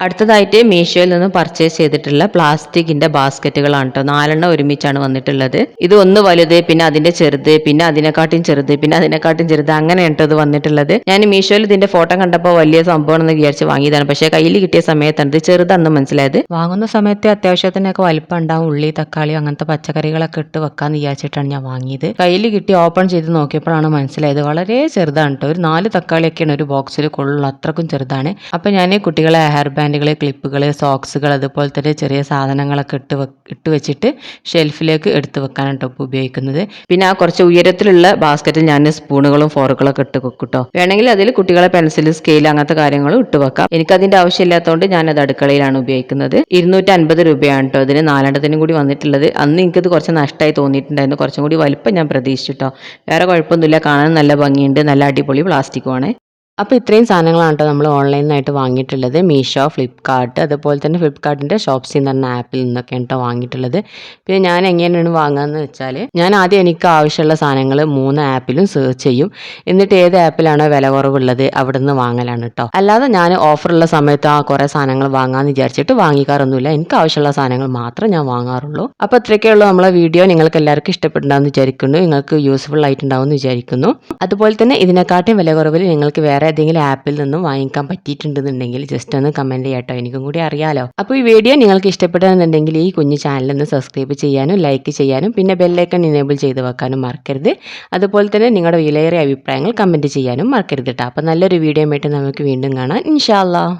അടുത്തതായിട്ട് മീഷോയിൽ നിന്ന് പർച്ചേസ് ചെയ്തിട്ടുള്ള പ്ലാസ്റ്റിക്കിന്റെ ബാസ്ക്കറ്റുകളാണ് കേട്ടോ. 4 ഒരുമിച്ചാണ് വന്നിട്ടുള്ളത്. ഇത് ഒന്ന് വലുത്, പിന്നെ അതിന്റെ ചെറുത്, പിന്നെ അതിനെക്കാട്ടും ചെറുത്, പിന്നെ അതിനെക്കാട്ടും ചെറുത്, അങ്ങനെയാണ് ഇത് വന്നിട്ടുള്ളത്. ഞാൻ മീഷോയിൽ ഇതിന്റെ ഫോട്ടോ കണ്ടപ്പോൾ വലിയ സംഭവമാണെന്ന് വിചാരിച്ച് വാങ്ങിയതാണ്. പക്ഷേ കയ്യിൽ കിട്ടിയ സമയത്താണ് ഇത് ചെറുതാണെന്ന് മനസ്സിലായത്. വാങ്ങുന്ന സമയത്ത് അത്യാവശ്യത്തിനൊക്കെ വലിപ്പം ഉണ്ടാവും. ഉള്ളി, തക്കാളി അങ്ങനത്തെ പച്ചക്കറികളൊക്കെ ഇട്ട് വെക്കാന്ന് വിചാരിച്ചിട്ടാണ് ഞാൻ വാങ്ങിയത്. കയ്യിൽ കിട്ടി ഓപ്പൺ ചെയ്ത് നോക്കിയപ്പോഴാണ് മനസ്സിലായത് വളരെ ചെറുതാണ് കേട്ടോ. ഒരു 4 തക്കാളിയൊക്കെയാണ് ഒരു ബോക്സിൽ കൊള്ളുള്ളൂ. അത്രക്കും ചെറുതാണ്. അപ്പോൾ ഞാൻ കുട്ടികളെ ഹെയർ ബാൻഡുകൾ, ക്ലിപ്പുകൾ, സോക്സുകൾ, അതുപോലെ തന്നെ ചെറിയ സാധനങ്ങളൊക്കെ ഇട്ട് വെച്ചിട്ട് ഷെൽഫിലേക്ക് എടുത്ത് വെക്കാനാണ് കേട്ടോ ഉപയോഗിക്കുന്നത്. പിന്നെ ആ കുറച്ച് ഉയരത്തിലുള്ള ബാസ്ക്കറ്റിൽ ഞാൻ സ്പൂണുകളും ഫോർക്കുകളൊക്കെ ഇട്ട് വെക്കും കേട്ടോ. വേണമെങ്കിൽ അതിൽ കുട്ടികളെ പെൻസിൽ, സ്കെയിൽ അങ്ങനത്തെ കാര്യങ്ങളും ഇട്ട് വെക്കാം. എനിക്കതിൻ്റെ ആവശ്യമില്ലാത്തതുകൊണ്ട് ഞാനത് അടുക്കളയിലാണ് ഉപയോഗിക്കുന്നത്. 250 രൂപയാണ് കേട്ടോ ഇതിന് 4 കൂടി വന്നിട്ടുള്ളത്. അന്ന് എനിക്കത് കുറച്ച് നഷ്ടമായി തോന്നിയിട്ടുണ്ടായിരുന്നു. കുറച്ചും കൂടി വലിപ്പം ഞാൻ പ്രതീക്ഷിച്ചിട്ടോ. വേറെ കുഴപ്പമൊന്നുമില്ല. കാണാൻ നല്ല ഭംഗിയുണ്ട്. നല്ല അടിപൊളി പ്ലാസ്റ്റിക്കുമാണ്. അപ്പോൾ ഇത്രയും സാധനങ്ങളാണ് കേട്ടോ നമ്മൾ ഓൺലൈനിലായിട്ട് വാങ്ങിയിട്ടുള്ളത്. മീഷോ, ഫ്ലിപ്കാർട്ട്, അതുപോലെ തന്നെ ഫ്ലിപ്കാർട്ടിൻ്റെ ഷോപ്സി എന്ന് പറഞ്ഞ ആപ്പിൽ നിന്നൊക്കെയാണ് കേട്ടോ വാങ്ങിയിട്ടുള്ളത്. പിന്നെ ഞാൻ എങ്ങനെയാണ് വാങ്ങുകയെന്ന് വെച്ചാൽ ഞാൻ ആദ്യം എനിക്ക് ആവശ്യമുള്ള സാധനങ്ങൾ 3 ആപ്പിലും സെർച്ച് ചെയ്യും. എന്നിട്ട് ഏത് ആപ്പിലാണോ വില കുറവുള്ളത് അവിടെ നിന്ന് വാങ്ങലാണ് കേട്ടോ. അല്ലാതെ ഞാൻ ഓഫറുള്ള സമയത്ത് കുറേ സാധനങ്ങൾ വാങ്ങാമെന്ന് വിചാരിച്ചിട്ട് വാങ്ങിക്കാറൊന്നുമില്ല. എനിക്ക് ആവശ്യമുള്ള സാധനങ്ങൾ മാത്രം ഞാൻ വാങ്ങാറുള്ളൂ. അപ്പോൾ ഇത്രയൊക്കെയുള്ളൂ നമ്മളെ വീഡിയോ. നിങ്ങൾക്ക് എല്ലാവർക്കും ഇഷ്ടപ്പെട്ടുണ്ടാകുമെന്ന് വിചാരിക്കുന്നു. നിങ്ങൾക്ക് യൂസ്ഫുൾ ആയിട്ടുണ്ടാവും എന്ന് വിചാരിക്കുന്നു. അതുപോലെ തന്നെ ഇതിനെക്കാട്ടും വില കുറവിൽ നിങ്ങൾക്ക് വേറെ ഏതെങ്കിലും ആപ്പിൽ നിന്നും വാങ്ങിക്കാൻ പറ്റിയിട്ടുണ്ടെന്നുണ്ടെങ്കിൽ ജസ്റ്റ് ഒന്ന് കമൻറ്റ് ചെയ്യാട്ടോ. എനിക്കും കൂടി അറിയാലോ. അപ്പോൾ ഈ വീഡിയോ നിങ്ങൾക്ക് ഇഷ്ടപ്പെടുന്നുണ്ടെങ്കിൽ ഈ കുഞ്ഞു ചാനലൊന്ന് സബ്സ്ക്രൈബ് ചെയ്യാനും ലൈക്ക് ചെയ്യാനും പിന്നെ ബെല്ലൈക്കൺ എനേബിൾ ചെയ്ത് വെക്കാനും മറക്കരുത്. അതുപോലെ തന്നെ നിങ്ങളുടെ വിലയേറിയ അഭിപ്രായങ്ങൾ കമൻറ്റ് ചെയ്യാനും മറക്കരുത് കേട്ടോ. അപ്പോൾ നല്ലൊരു വീഡിയോ ആയിട്ട് നമുക്ക് വീണ്ടും കാണാം ഇൻഷാ അല്ലാഹ്.